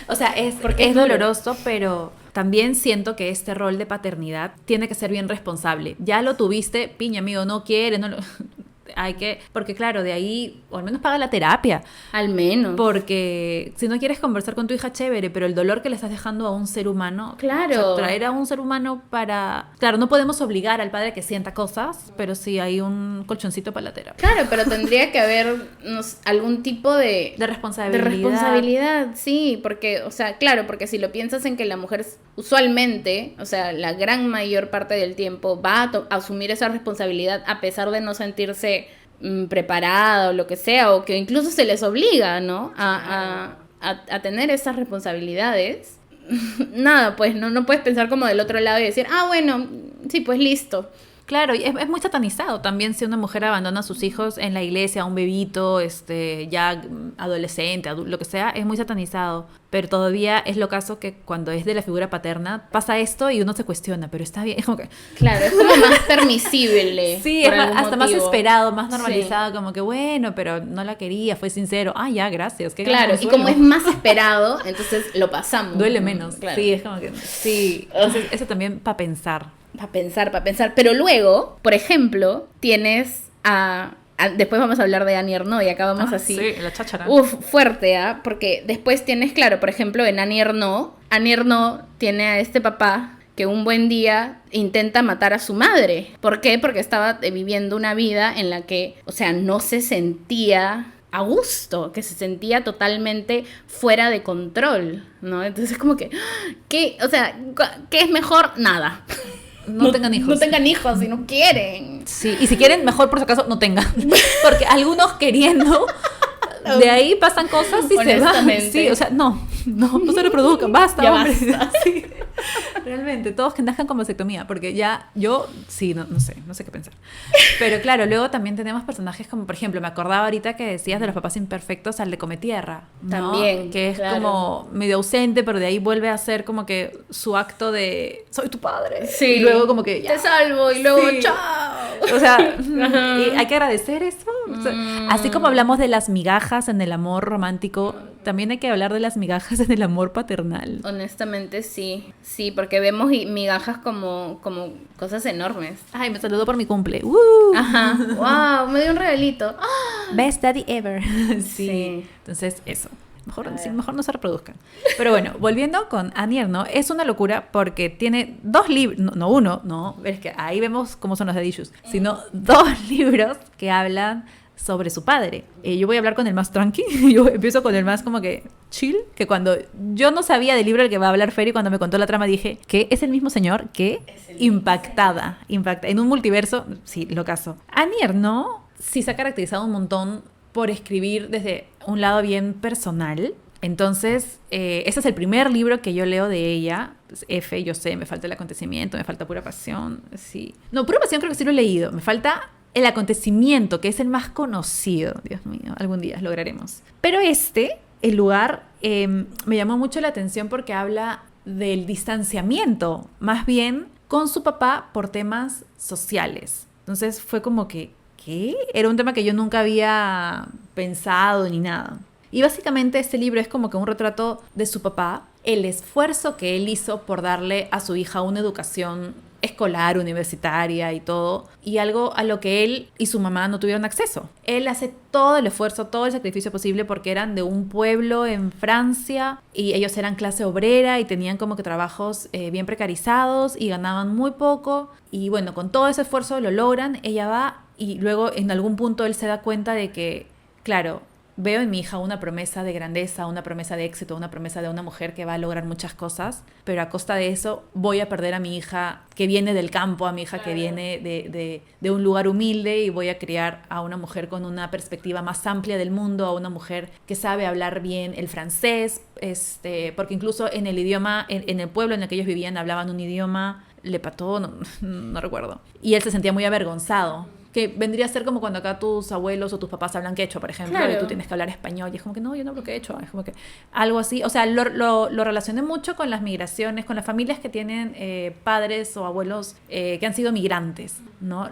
O sea, es doloroso, pero también siento que este rol de paternidad tiene que ser bien responsable. Ya lo tuviste, piña, amigo, no quiere, no lo... Hay que, porque claro, de ahí, o al menos paga la terapia. Al menos. Porque si no quieres conversar con tu hija, chévere, pero el dolor que le estás dejando a un ser humano, Claro. o sea, traer a un ser humano para... Claro, no podemos obligar al padre a que sienta cosas, pero sí hay un colchoncito para la terapia. Claro, pero tendría que haber algún tipo de responsabilidad. De responsabilidad, sí, porque, o sea, claro, porque si lo piensas en que la mujer usualmente, o sea, la gran mayor parte del tiempo va a asumir esa responsabilidad a pesar de no sentirse preparada o lo que sea, o que incluso se les obliga, ¿no? A tener esas responsabilidades. Nada, pues no puedes pensar como del otro lado y decir, bueno, sí, pues listo. Claro, y es muy satanizado también si una mujer abandona a sus hijos en la iglesia, a un bebito, ya adolescente, lo que sea, es muy satanizado. Pero todavía es lo caso que cuando es de la figura paterna pasa esto y uno se cuestiona, pero está bien, es como que... Claro, es como más permisible. Sí, es hasta más esperado, más normalizado, sí. Como que bueno, pero no la quería, fue sincero. Ya, gracias. Claro, y como es más esperado, entonces lo pasamos. Duele menos, claro. Sí, es como que... Sí, entonces eso también para pensar. Para pensar. Pero luego, por ejemplo, tienes después vamos a hablar de Annie Ernaux y acá vamos así. Sí, la cháchara. Fuerte, porque después tienes, claro, por ejemplo, en Annie Ernaux tiene a este papá que un buen día intenta matar a su madre. ¿Por qué? Porque estaba viviendo una vida en la que, o sea, no se sentía a gusto, que se sentía totalmente fuera de control, ¿no? Entonces como que, ¿qué es mejor? Nada. No tengan hijos. No tengan hijos si no quieren. Sí, y si quieren, mejor por si acaso no tengan. Porque algunos queriendo, de ahí pasan cosas y se van. Sí, o sea, no se reproduzcan, basta, ya hombre. Basta. Sí. Realmente, todos que nazcan con vasectomía, porque ya yo, sí, no sé qué pensar. Pero claro, luego también tenemos personajes como, por ejemplo, me acordaba ahorita que decías de los papás imperfectos al de Cometierra, ¿no? También, que es claro. como medio ausente, pero de ahí vuelve a ser como que su acto de soy tu padre. Sí. Y luego como que ya, te salvo y luego sí. chao. O sea, y hay que agradecer eso. O sea, así como hablamos de las migajas en el amor romántico, también hay que hablar de las migajas en el amor paternal. Honestamente sí, porque vemos migajas como cosas enormes. Ay, me saludó por mi cumple. Ajá, wow, me dio un regalito. Best daddy ever. Sí. Entonces, eso. Mejor no se reproduzcan. Pero bueno, volviendo con Annie Ernaux, es una locura porque tiene 2 libros, no uno, es que ahí vemos cómo son los daddy issues, sino 2 libros que hablan sobre su padre. Yo voy a hablar con el más tranqui, yo empiezo con el más como que chill, que cuando yo no sabía del libro del que va a hablar Fer y cuando me contó la trama dije que es el mismo señor que impactada en un multiverso, sí, lo caso. Annie Ernaux sí se ha caracterizado un montón por escribir desde un lado bien personal. Entonces, ese es el primer libro que yo leo de ella. F, yo sé, me falta el acontecimiento, me falta pura pasión, sí. No, pura pasión creo que sí lo he leído. Me falta el acontecimiento, que es el más conocido. Dios mío, algún día lograremos. Pero el lugar, me llamó mucho la atención porque habla del distanciamiento, más bien con su papá por temas sociales. Entonces fue como que, ¿qué? Era un tema que yo nunca había pensado ni nada. Y básicamente este libro es como que un retrato de su papá, el esfuerzo que él hizo por darle a su hija una educación escolar, universitaria y todo, y algo a lo que él y su mamá no tuvieron acceso. Él hace todo el esfuerzo, todo el sacrificio posible porque eran de un pueblo en Francia y ellos eran clase obrera y tenían como que trabajos bien precarizados y ganaban muy poco. Y bueno, con todo ese esfuerzo lo logran, ella va y luego en algún punto él se da cuenta de que, claro, veo en mi hija una promesa de grandeza, una promesa de éxito, una promesa de una mujer que va a lograr muchas cosas, pero a costa de eso voy a perder a mi hija que viene del campo, a mi hija que viene de un lugar humilde, y voy a criar a una mujer con una perspectiva más amplia del mundo, a una mujer que sabe hablar bien el francés, porque incluso en el idioma, en el pueblo en el que ellos vivían hablaban un idioma lepató, no recuerdo, y él se sentía muy avergonzado. Que vendría a ser como cuando acá tus abuelos o tus papás hablan quechua, por ejemplo, claro, y tú tienes que hablar español, y es como que no, yo no hablo quechua, es como que algo así. O sea, lo relacioné mucho con las migraciones, con las familias que tienen padres o abuelos que han sido migrantes, ¿no?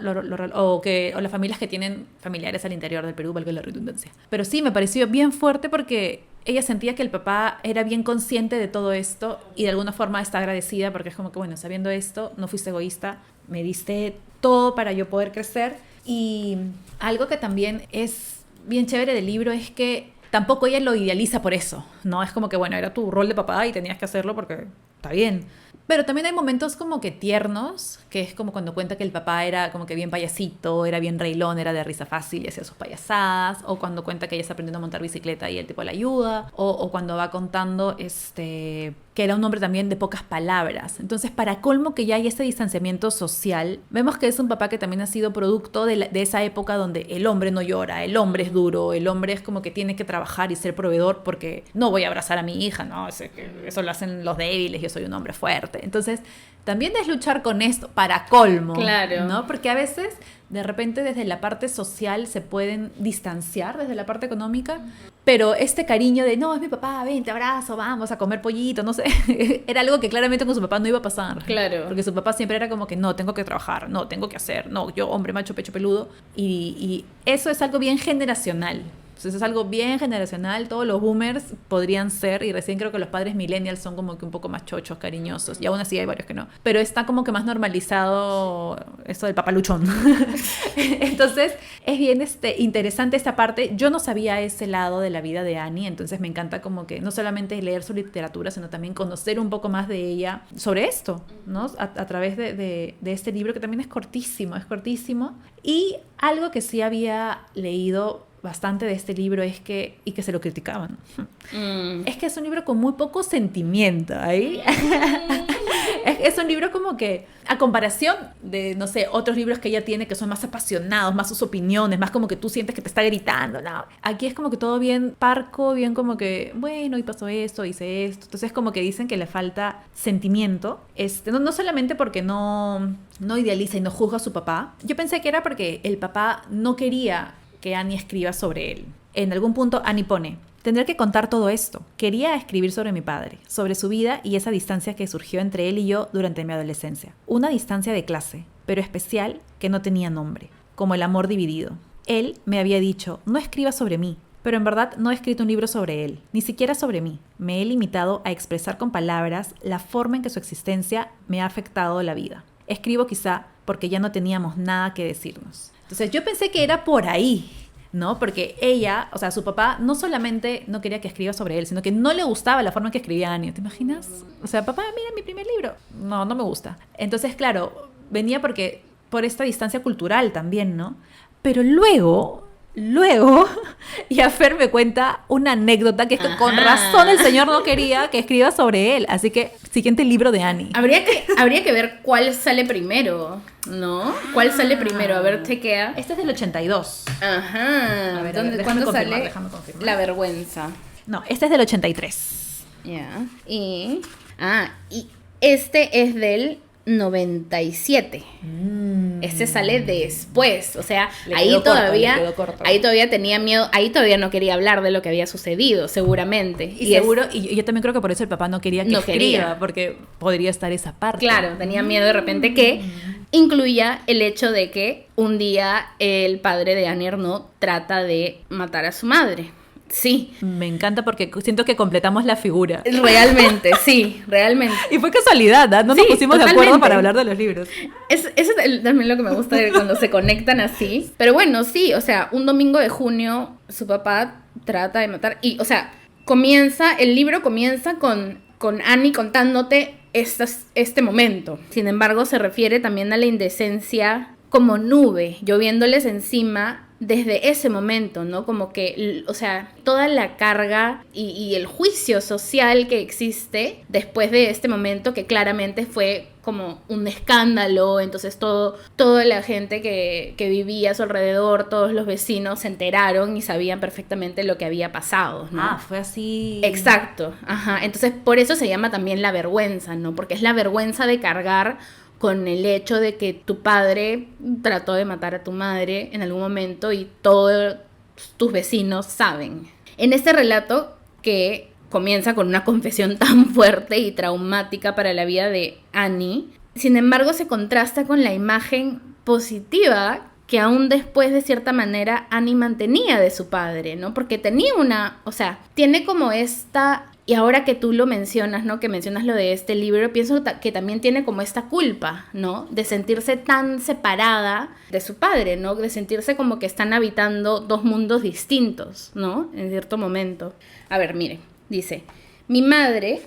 O las familias que tienen familiares al interior del Perú, valga la redundancia. Pero sí, me pareció bien fuerte porque ella sentía que el papá era bien consciente de todo esto y de alguna forma está agradecida porque es como que, bueno, sabiendo esto, no fuiste egoísta, me diste todo para yo poder crecer. Y algo que también es bien chévere del libro es que tampoco ella lo idealiza por eso, ¿no? Es como que, bueno, era tu rol de papá y tenías que hacerlo porque está bien. Pero también hay momentos como que tiernos, que es como cuando cuenta que el papá era como que bien payasito, era bien reilón, era de risa fácil y hacía sus payasadas, o cuando cuenta que ella está aprendiendo a montar bicicleta y el tipo la ayuda, o cuando va contando que era un hombre también de pocas palabras. Entonces, para colmo que ya hay este distanciamiento social, vemos que es un papá que también ha sido producto de esa época donde el hombre no llora, el hombre es duro, el hombre es como que tiene que trabajar y ser proveedor porque no voy a abrazar a mi hija, no, eso lo hacen los débiles, yo soy un hombre fuerte. Entonces, también es luchar con esto para colmo, claro, ¿no? Porque a veces, de repente, desde la parte social se pueden distanciar desde la parte económica, pero este cariño de, no, es mi papá, ven, te abrazo, vamos a comer pollito, no sé, era algo que claramente con su papá no iba a pasar. Claro. Porque su papá siempre era como que, no, tengo que trabajar, no, tengo que hacer, no, yo, hombre, macho, pecho, peludo. Y eso es algo bien generacional. Entonces es algo bien generacional, todos los boomers podrían ser, y recién creo que los padres millennials son como que un poco más chochos, cariñosos, y aún así hay varios que no, pero está como que más normalizado esto del papaluchón. Entonces es bien interesante esta parte. Yo no sabía ese lado de la vida de Annie, entonces me encanta como que no solamente leer su literatura, sino también conocer un poco más de ella sobre esto, ¿no? A través de este libro que también es cortísimo, y algo que sí había leído bastante de este libro y que se lo criticaban, es que es un libro con muy poco sentimiento, ¿eh? Es un libro como que, a comparación de, no sé, otros libros que ella tiene que son más apasionados, más sus opiniones, más como que tú sientes que te está gritando, ¿no? Aquí es como que todo bien parco, bien como que, bueno, y pasó esto, hice esto. Entonces como que dicen que le falta sentimiento, no solamente porque no idealiza y no juzga a su papá. Yo pensé que era porque el papá no quería que Annie escriba sobre él. En algún punto Annie pone: tendré que contar todo esto. Quería escribir sobre mi padre, sobre su vida y esa distancia que surgió entre él y yo durante mi adolescencia. Una distancia de clase, pero especial, que no tenía nombre, como el amor dividido. Él me había dicho, no escribas sobre mí, pero en verdad no he escrito un libro sobre él, ni siquiera sobre mí. Me he limitado a expresar con palabras la forma en que su existencia me ha afectado la vida. Escribo quizá porque ya no teníamos nada que decirnos. Entonces yo pensé que era por ahí, ¿no? Porque ella, o sea, su papá no solamente no quería que escriba sobre él, sino que no le gustaba la forma en que escribía Annie. ¿Te imaginas? O sea, papá, mira mi primer libro. No me gusta. Entonces, claro, venía por esta distancia cultural también, ¿no? Pero luego, Yafer me cuenta una anécdota que es que con razón el señor no quería que escriba sobre él. Así que, siguiente libro de Annie. Habría que ver cuál sale primero, ¿no? ¿Cuál sale primero? A ver, chequea. Este es del 82. Ajá. A ver, ¿Cuándo déjame sale confirmar. La vergüenza? No, este es del 83. Ya. Y este es del 97. Este sale después, o sea, ahí todavía tenía miedo, ahí todavía no quería hablar de lo que había sucedido, seguramente. Y yo también creo que por eso el papá no quería que escriba, porque podría estar esa parte. Claro, tenía miedo de repente que incluía el hecho de que un día el padre de Annie Ernaux trata de matar a su madre. Sí. Me encanta porque siento que completamos la figura. Realmente, sí, realmente. Y fue casualidad, ¿no? No nos pusimos de acuerdo para hablar de los libros. Eso es también lo que me gusta de cuando se conectan así. Pero bueno, sí, o sea, un domingo de junio su papá trata de matar. Y, o sea, el libro comienza con Annie contándote este momento. Sin embargo, se refiere también a la indecencia como nube, lloviéndoles encima desde ese momento, ¿no? Como que, o sea, toda la carga y el juicio social que existe después de este momento, que claramente fue como un escándalo. Entonces toda la gente que vivía a su alrededor, todos los vecinos se enteraron y sabían perfectamente lo que había pasado, ¿no? Ah, fue así. Exacto, ajá. Entonces por eso se llama también la vergüenza, ¿no? Porque es la vergüenza de cargar con el hecho de que tu padre trató de matar a tu madre en algún momento y todos tus vecinos saben. En este relato, que comienza con una confesión tan fuerte y traumática para la vida de Annie, sin embargo se contrasta con la imagen positiva que aún después de cierta manera Annie mantenía de su padre, ¿no? Porque tenía tiene como esta... Y ahora que tú lo mencionas, ¿no? Que mencionas lo de este libro, pienso que también tiene como esta culpa, ¿no? De sentirse tan separada de su padre, ¿no? De sentirse como que están habitando dos mundos distintos, ¿no? En cierto momento. A ver, mire, dice, mi madre,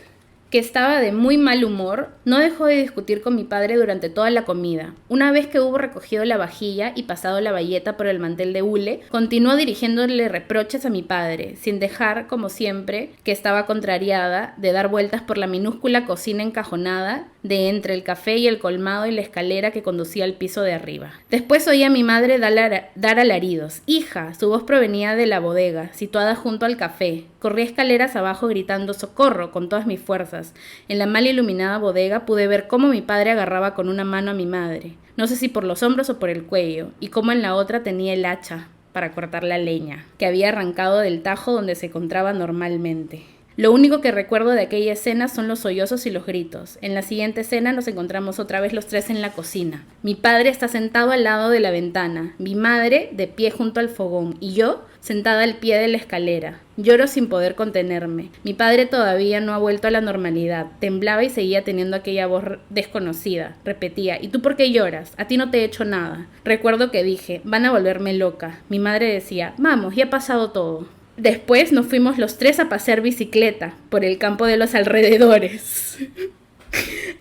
que estaba de muy mal humor, no dejó de discutir con mi padre durante toda la comida. Una vez que hubo recogido la vajilla y pasado la bayeta por el mantel de hule, continuó dirigiéndole reproches a mi padre, sin dejar, como siempre, que estaba contrariada, de dar vueltas por la minúscula cocina encajonada, de entre el café y el colmado y la escalera que conducía al piso de arriba. Después oía a mi madre dar alaridos. «Hija», su voz provenía de la bodega, situada junto al café. Corrí escaleras abajo gritando «socorro» con todas mis fuerzas. En la mal iluminada bodega pude ver cómo mi padre agarraba con una mano a mi madre, no sé si por los hombros o por el cuello, y cómo en la otra tenía el hacha para cortar la leña, que había arrancado del tajo donde se encontraba normalmente. Lo único que recuerdo de aquella escena son los sollozos y los gritos. En la siguiente escena nos encontramos otra vez los tres en la cocina. Mi padre está sentado al lado de la ventana, mi madre de pie junto al fogón y yo sentada al pie de la escalera. Lloro sin poder contenerme. Mi padre todavía no ha vuelto a la normalidad. Temblaba y seguía teniendo aquella voz desconocida. Repetía, ¿y tú por qué lloras? A ti no te he hecho nada. Recuerdo que dije, van a volverme loca. Mi madre decía, vamos, ya ha pasado todo. Después nos fuimos los tres a pasear bicicleta por el campo de los alrededores.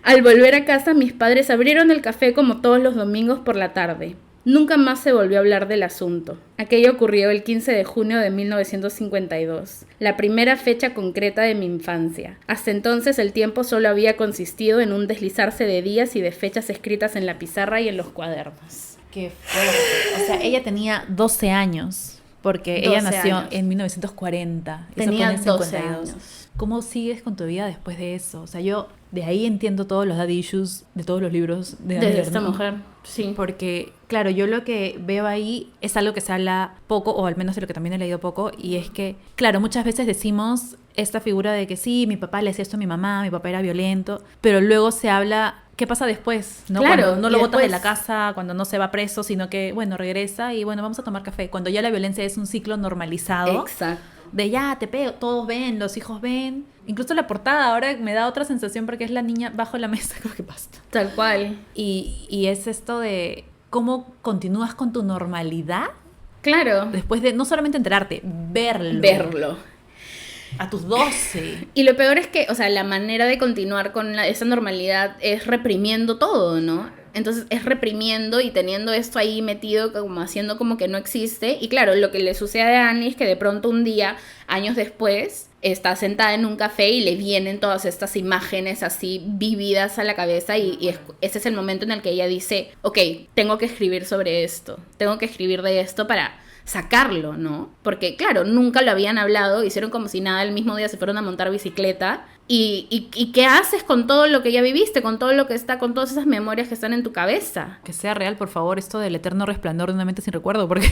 Al volver a casa, mis padres abrieron el café como todos los domingos por la tarde. Nunca más se volvió a hablar del asunto. Aquello ocurrió el 15 de junio de 1952, la primera fecha concreta de mi infancia. Hasta entonces el tiempo solo había consistido en un deslizarse de días y de fechas escritas en la pizarra y en los cuadernos. Qué fuerte. O sea, ella tenía 12 años. Porque ella nació en 1940. Tenía eso pone 12 52. años. ¿Cómo sigues con tu vida después de eso? O sea, yo de ahí entiendo todos los daddy issues de todos los libros de Desde Annie esta Ernaux. mujer, sí. Porque, claro, yo lo que veo ahí es algo que se habla poco, o al menos de lo que también he leído poco, y es que, claro, muchas veces decimos esta figura de que sí, mi papá le hacía esto a mi mamá, mi papá era violento, pero luego se habla... ¿Qué pasa después? ¿No? Claro, Cuando no lo botas de después... la casa, cuando no se va preso, sino que, bueno, regresa y, bueno, vamos a tomar café. Cuando ya la violencia es un ciclo normalizado. Exacto. De ya, te pego, todos ven, los hijos ven. Incluso la portada ahora me da otra sensación porque es la niña bajo la mesa, como que basta. Tal cual. Y es esto de cómo continúas con tu normalidad. Claro. Después de no solamente enterarte, verlo. Verlo. A tus 12. Y lo peor es que, o sea, la manera de continuar con esa normalidad es reprimiendo todo, ¿no? Entonces es reprimiendo y teniendo esto ahí metido, como haciendo como que no existe. Y claro, lo que le sucede a Annie es que de pronto un día, años después, está sentada en un café y le vienen todas estas imágenes así vividas a la cabeza y ese es el momento en el que ella dice, ok, tengo que escribir sobre esto, tengo que escribir de esto para sacarlo, ¿no? Porque, claro, nunca lo habían hablado, hicieron como si nada, el mismo día se fueron a montar bicicleta. ¿Y qué haces con todo lo que ya viviste, con todo lo que está, con todas esas memorias que están en tu cabeza? Que sea real, por favor, esto del eterno resplandor de una mente sin recuerdo, porque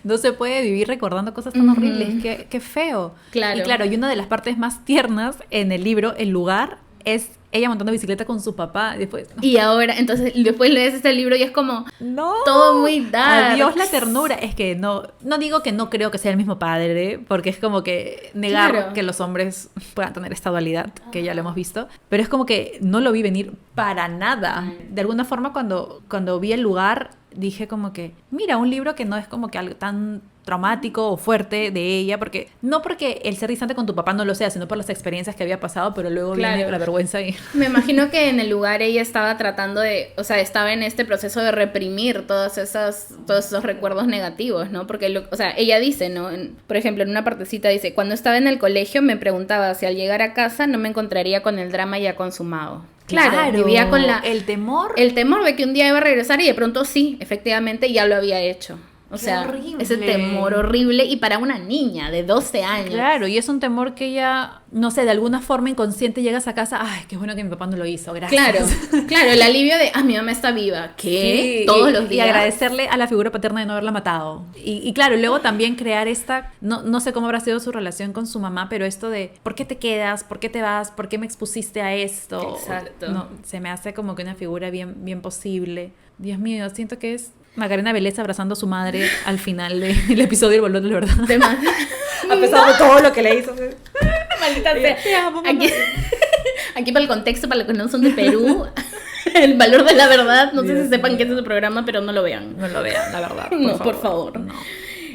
no se puede vivir recordando cosas tan horribles. Qué feo. Claro. Y claro, y una de las partes más tiernas en el libro, el lugar, es ella montando bicicleta con su papá. Y ahora, entonces, después lees este libro y es como... No. Todo muy dark. Adiós la ternura. Es que no digo que no creo que sea el mismo padre, porque es como que negar Claro. que los hombres puedan tener esta dualidad, que ya lo hemos visto. Pero es como que no lo vi venir para nada. De alguna forma, cuando vi el lugar, dije como que, mira, un libro que no es como que algo tan traumático o fuerte de ella, porque no porque el ser distante con tu papá no lo sea, sino por las experiencias que había pasado, pero luego Claro. viene la vergüenza y... Me imagino que en el lugar ella estaba tratando de, o sea, estaba en este proceso de reprimir todos esos recuerdos negativos, ¿no? Porque, o sea, ella dice, ¿no? Por ejemplo, en una partecita dice, cuando estaba en el colegio me preguntaba si al llegar a casa no me encontraría con el drama ya consumado. Claro, vivía con el temor. el temor de que un día iba a regresar y de pronto sí, efectivamente ya lo había hecho. O Qué sea, horrible. ese temor horrible y para una niña de 12 años. Claro, y es un temor que ella, no sé, de alguna forma inconsciente llegas a casa, ay, qué bueno que mi papá no lo hizo, gracias. Claro, el alivio de, mi mamá está viva, ¿qué? Sí, Todos los días. Y agradecerle a la figura paterna de no haberla matado. Y claro, luego también crear esta, no sé cómo habrá sido su relación con su mamá, pero esto de, ¿por qué te quedas? ¿Por qué te vas? ¿Por qué me expusiste a esto? Exacto. No, se me hace como que una figura bien, bien posible. Dios mío, siento que es Macarena Vélez abrazando a su madre al final del episodio del Bolón de la Verdad. A pesar de todo lo que le hizo. Maldita sea. Te amo, mamá. Aquí para el contexto, para los que no son de Perú, el valor de la verdad, no sé Dios si sepan mío. qué es ese programa, pero no lo vean. No lo vean, la verdad. No, por favor. No.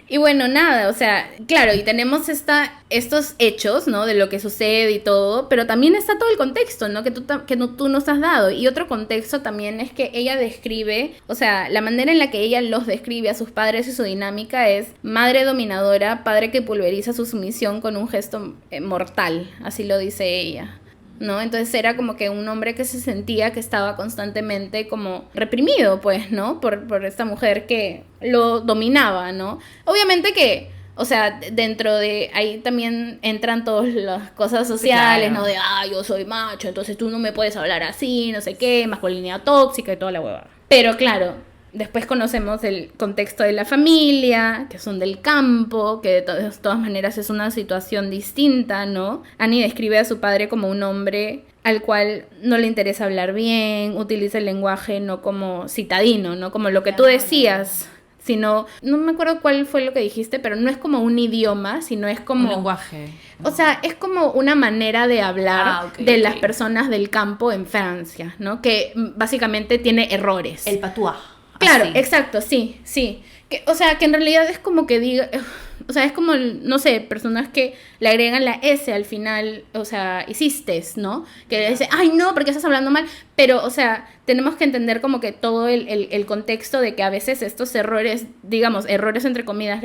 Y bueno, nada, o sea, claro, y tenemos estos hechos, ¿no? De lo que sucede y todo, pero también está todo el contexto, ¿no? Que tú nos has dado. Y otro contexto también es que ella describe, o sea, la manera en la que ella los describe a sus padres y su dinámica es madre dominadora, padre que pulveriza su sumisión con un gesto mortal, así lo dice ella, ¿no? Entonces era como que un hombre que se sentía que estaba constantemente como reprimido, pues, ¿no? Por esta mujer que lo dominaba, ¿no? Obviamente que, o sea, dentro de ahí también entran todas las cosas sociales, claro. ¿no? De, yo soy macho, entonces tú no me puedes hablar así, no sé qué, masculinidad tóxica y toda la huevada. Pero claro, después conocemos el contexto de la familia, que son del campo, que de todas maneras es una situación distinta, ¿no? Annie describe a su padre como un hombre al cual no le interesa hablar bien, utiliza el lenguaje no como citadino, ¿no? Como lo que tú decías, sino, no me acuerdo cuál fue lo que dijiste, pero no es como un idioma, sino es como... Un lenguaje. O sea, es como una manera de hablar Ok, de ok. las personas del campo en Francia, ¿no? Que básicamente tiene errores. El patois. Claro, Así. exacto, sí, sí. Que, o sea, que en realidad es como que diga... O sea, es como, no sé, personas que le agregan la S al final, o sea, hiciste, ¿no? Que le dice, ay, no, porque estás hablando mal. Pero, o sea, tenemos que entender como que todo el contexto de que a veces estos errores, digamos, errores entre comillas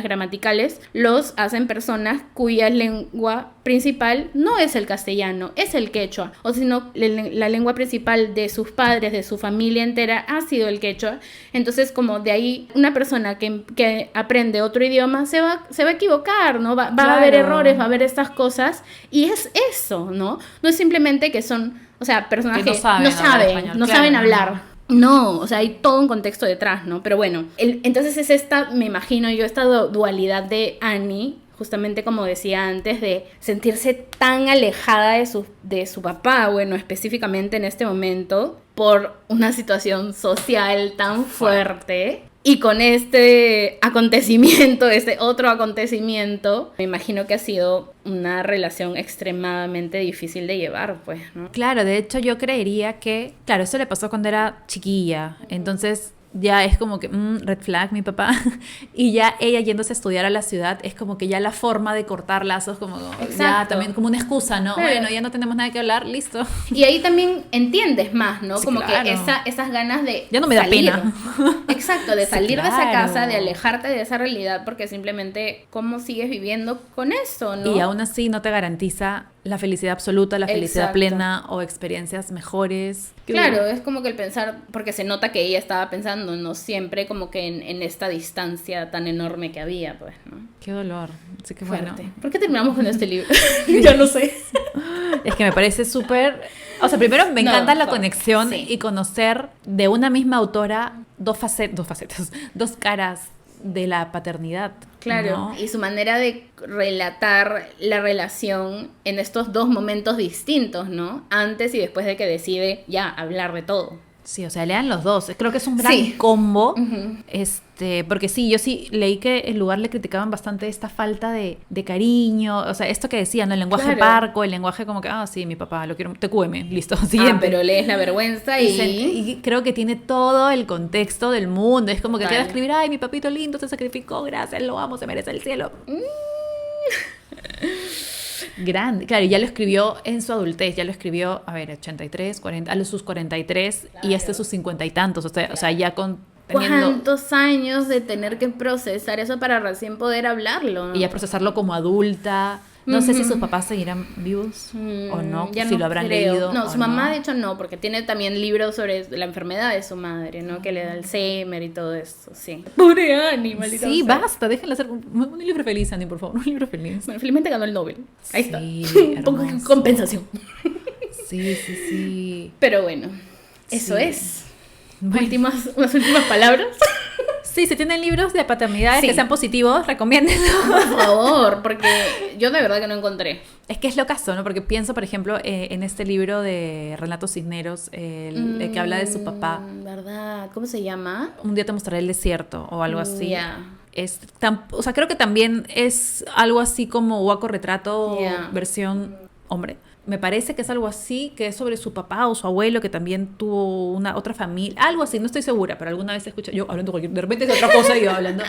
gramaticales, los hacen personas cuya lengua principal no es el castellano, es el quechua. O sino la lengua principal de sus padres, de su familia entera, ha sido el quechua. Entonces, como de ahí, una persona que aprende otro idioma se va a equivocar, ¿no? Va a haber Claro. errores, va a haber estas cosas. Y es eso, ¿no? No es simplemente que son, o sea, personas Que que no saben hablar español, no claro, saben no. hablar. No, o sea, hay todo un contexto detrás, ¿no? Pero bueno, entonces es esta, me imagino yo, esta dualidad de Annie, justamente como decía antes, de sentirse tan alejada de su papá, bueno, específicamente en este momento, por una situación social tan fuerte. Y con este acontecimiento, este otro acontecimiento, me imagino que ha sido una relación extremadamente difícil de llevar, pues, ¿no? Claro, de hecho yo creería que, claro, eso le pasó cuando era chiquilla, entonces ya es como que, red flag mi papá, y ya ella yéndose a estudiar a la ciudad es como que ya la forma de cortar lazos, como ya Exacto. también como una excusa, ¿no? Claro. Bueno, ya no tenemos nada que hablar, listo. Y ahí también entiendes más, ¿no? Sí, Como claro. que esas ganas de Ya no me da salir. pena. Exacto, de Sí, salir de esa claro. casa, de alejarte de esa realidad, porque simplemente, ¿cómo sigues viviendo con eso, no? Y aún así no te garantiza la felicidad absoluta, la felicidad Exacto. plena o experiencias mejores. Claro, es como que el pensar, porque se nota que ella estaba pensando, no siempre como que en esta distancia tan enorme que había, pues, ¿no? Qué dolor. Así que Fuerte. bueno. ¿Por qué terminamos con este libro? Yo no sé. Es que me parece súper... O sea, primero me No, encanta la fuerte, conexión sí. y conocer de una misma autora dos facetas, dos caras de la paternidad. Claro, ¿no? y su manera de relatar la relación en estos dos momentos distintos, ¿no? Antes y después de que decide ya hablar de todo. Sí, o sea, lean los dos. Creo que es un gran Sí. combo. Ujú. Porque sí, yo sí leí que el lugar le criticaban bastante esta falta de cariño. O sea, esto que decían, ¿no? El lenguaje Claro. parco, el lenguaje como que, sí, mi papá, lo quiero, TQM, listo, siguiente. Pero lees la vergüenza Y creo que tiene todo el contexto del mundo. Es como que te va a Total. escribir, ay, mi papito lindo se sacrificó, gracias, lo amo, se merece el cielo. Grande. Claro, y ya lo escribió en su adultez, ya lo escribió, 83, 40, a sus 43 y sus 50 y tantos. O sea, ya teniendo... ¿Cuántos años de tener que procesar eso para recién poder hablarlo? Y ya procesarlo como adulta. No sé si Ujú. sus papás seguirán vivos o no, ya si no lo habrán creo. leído. No, o su mamá no. de hecho no, porque tiene también libros sobre la enfermedad de su madre, ¿no? Que le da Alzheimer y todo eso, sí. Pobre Annie, maldita Sí, sea. basta, déjenla hacer un libro feliz, Andy, por favor, un libro feliz. Bueno, felizmente ganó el Nobel. Ahí está. Sí, Un poco de hermoso. compensación. Sí. Pero bueno, eso Sí. es. Bueno. Unas últimas palabras. Sí, si tienen libros de paternidades Sí. que sean positivos, recomiéndenlos. Por favor, porque yo de verdad que no encontré. Es que es lo caso, ¿no? Porque pienso, por ejemplo, en este libro de Renato Cisneros, el que habla de su papá. ¿Verdad? ¿Cómo se llama? Un día te mostraré el desierto o algo así. Ya. O sea, creo que también es algo así como Waco Retrato, Ya. versión hombre. Me parece que es algo así, que es sobre su papá o su abuelo, que también tuvo una otra familia, algo así, no estoy segura, pero alguna vez escucho yo hablando de repente es otra cosa y yo hablando.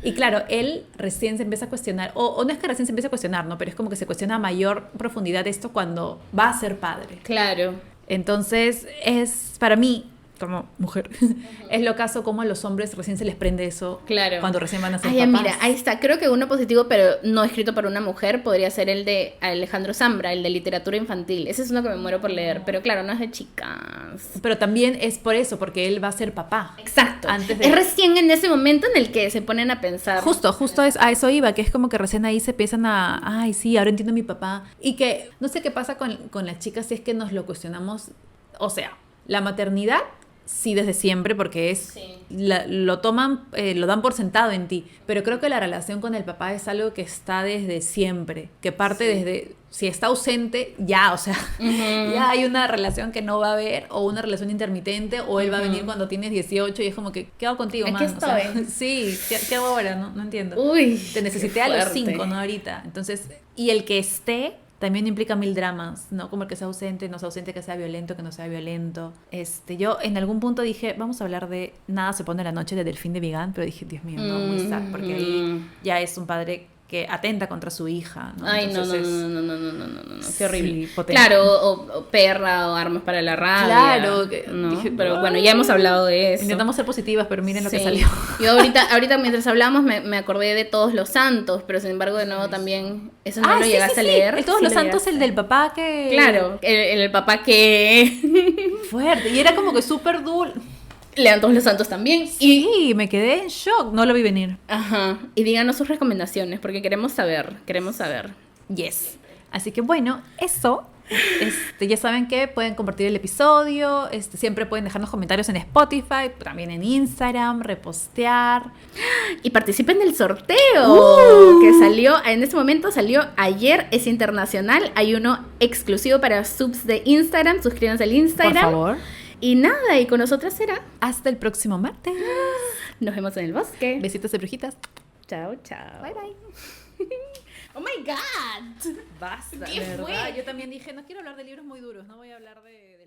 Y claro, él recién se empieza a cuestionar, o no es que recién se empieza a cuestionar, ¿no? Pero es como que se cuestiona a mayor profundidad esto cuando va a ser padre. Claro. Entonces, es para mí, como mujer, es lo caso como a los hombres recién se les prende eso Claro. cuando recién van a ser Ay, papás. mira, ahí está. Creo que uno positivo, pero no escrito para una mujer, podría ser el de Alejandro Zambra, el de literatura infantil. Ese es uno que me muero por leer, pero claro, no es de chicas. Pero también es por eso, porque él va a ser papá. Exacto. Antes de- Es recién en ese momento en el que se ponen a pensar. Justo a eso iba, que es como que recién ahí se empiezan ay, sí, ahora entiendo a mi papá. Y que no sé qué pasa con las chicas si es que nos lo cuestionamos. O sea, la maternidad, sí, desde siempre, porque es Sí. lo toman, lo dan por sentado en ti. Pero creo que la relación con el papá es algo que está desde siempre, que parte desde, si está ausente, ya, o sea, ya hay una relación que no va a haber, o una relación intermitente, o él va a venir cuando tienes 18 y es como que, ¿qué hago contigo, Aquí man? O sea, estoy. sí, ¿qué hago ahora? No entiendo. Uy. Te necesité qué a los fuerte. 5, ¿no? Ahorita. Entonces, y el que esté también implica mil dramas, ¿no? Como el que sea ausente, no sea ausente, que sea violento, que no sea violento. Yo en algún punto dije, vamos a hablar de Nada se pone la noche de Delfín de Vigán, pero dije, Dios mío, no, muy sad, porque ahí ya es un padre que atenta contra su hija, ¿no? Ay, Entonces no, qué horrible. Sí, potente. Claro, o perra, o armas para la rabia. Claro, que ¿no? dije, Pero bueno, ya hemos hablado de eso. Intentamos ser positivas, pero miren lo que Sí. salió. Yo ahorita mientras hablamos me acordé de Todos los Santos, pero sin embargo de nuevo también, eso no lo sí, llegaste sí, a leer. El Todos Sí los lo Santos, llegaste. el del papá que... Claro, el papá que Fuerte, y era como que súper duro. lean Todos los Santos también. Y, Sí, me quedé en shock, no lo vi venir. ajá, y díganos sus recomendaciones, porque queremos saber. Yes. Así que bueno, eso. Ya saben que pueden compartir el episodio. Siempre pueden dejarnos comentarios en Spotify, también en Instagram, repostear. Y participen del sorteo que salió, en este momento salió ayer, es internacional. Hay uno exclusivo para subs de Instagram. Suscríbanse al Instagram. Por favor. Y nada, y con nosotras será. Hasta el próximo martes. Nos vemos en el bosque. Besitos de brujitas. Chao, chao. Bye bye. Oh my God. Basta. ¿Qué de fue? verdad. Yo también dije, no quiero hablar de libros muy duros, no voy a hablar de...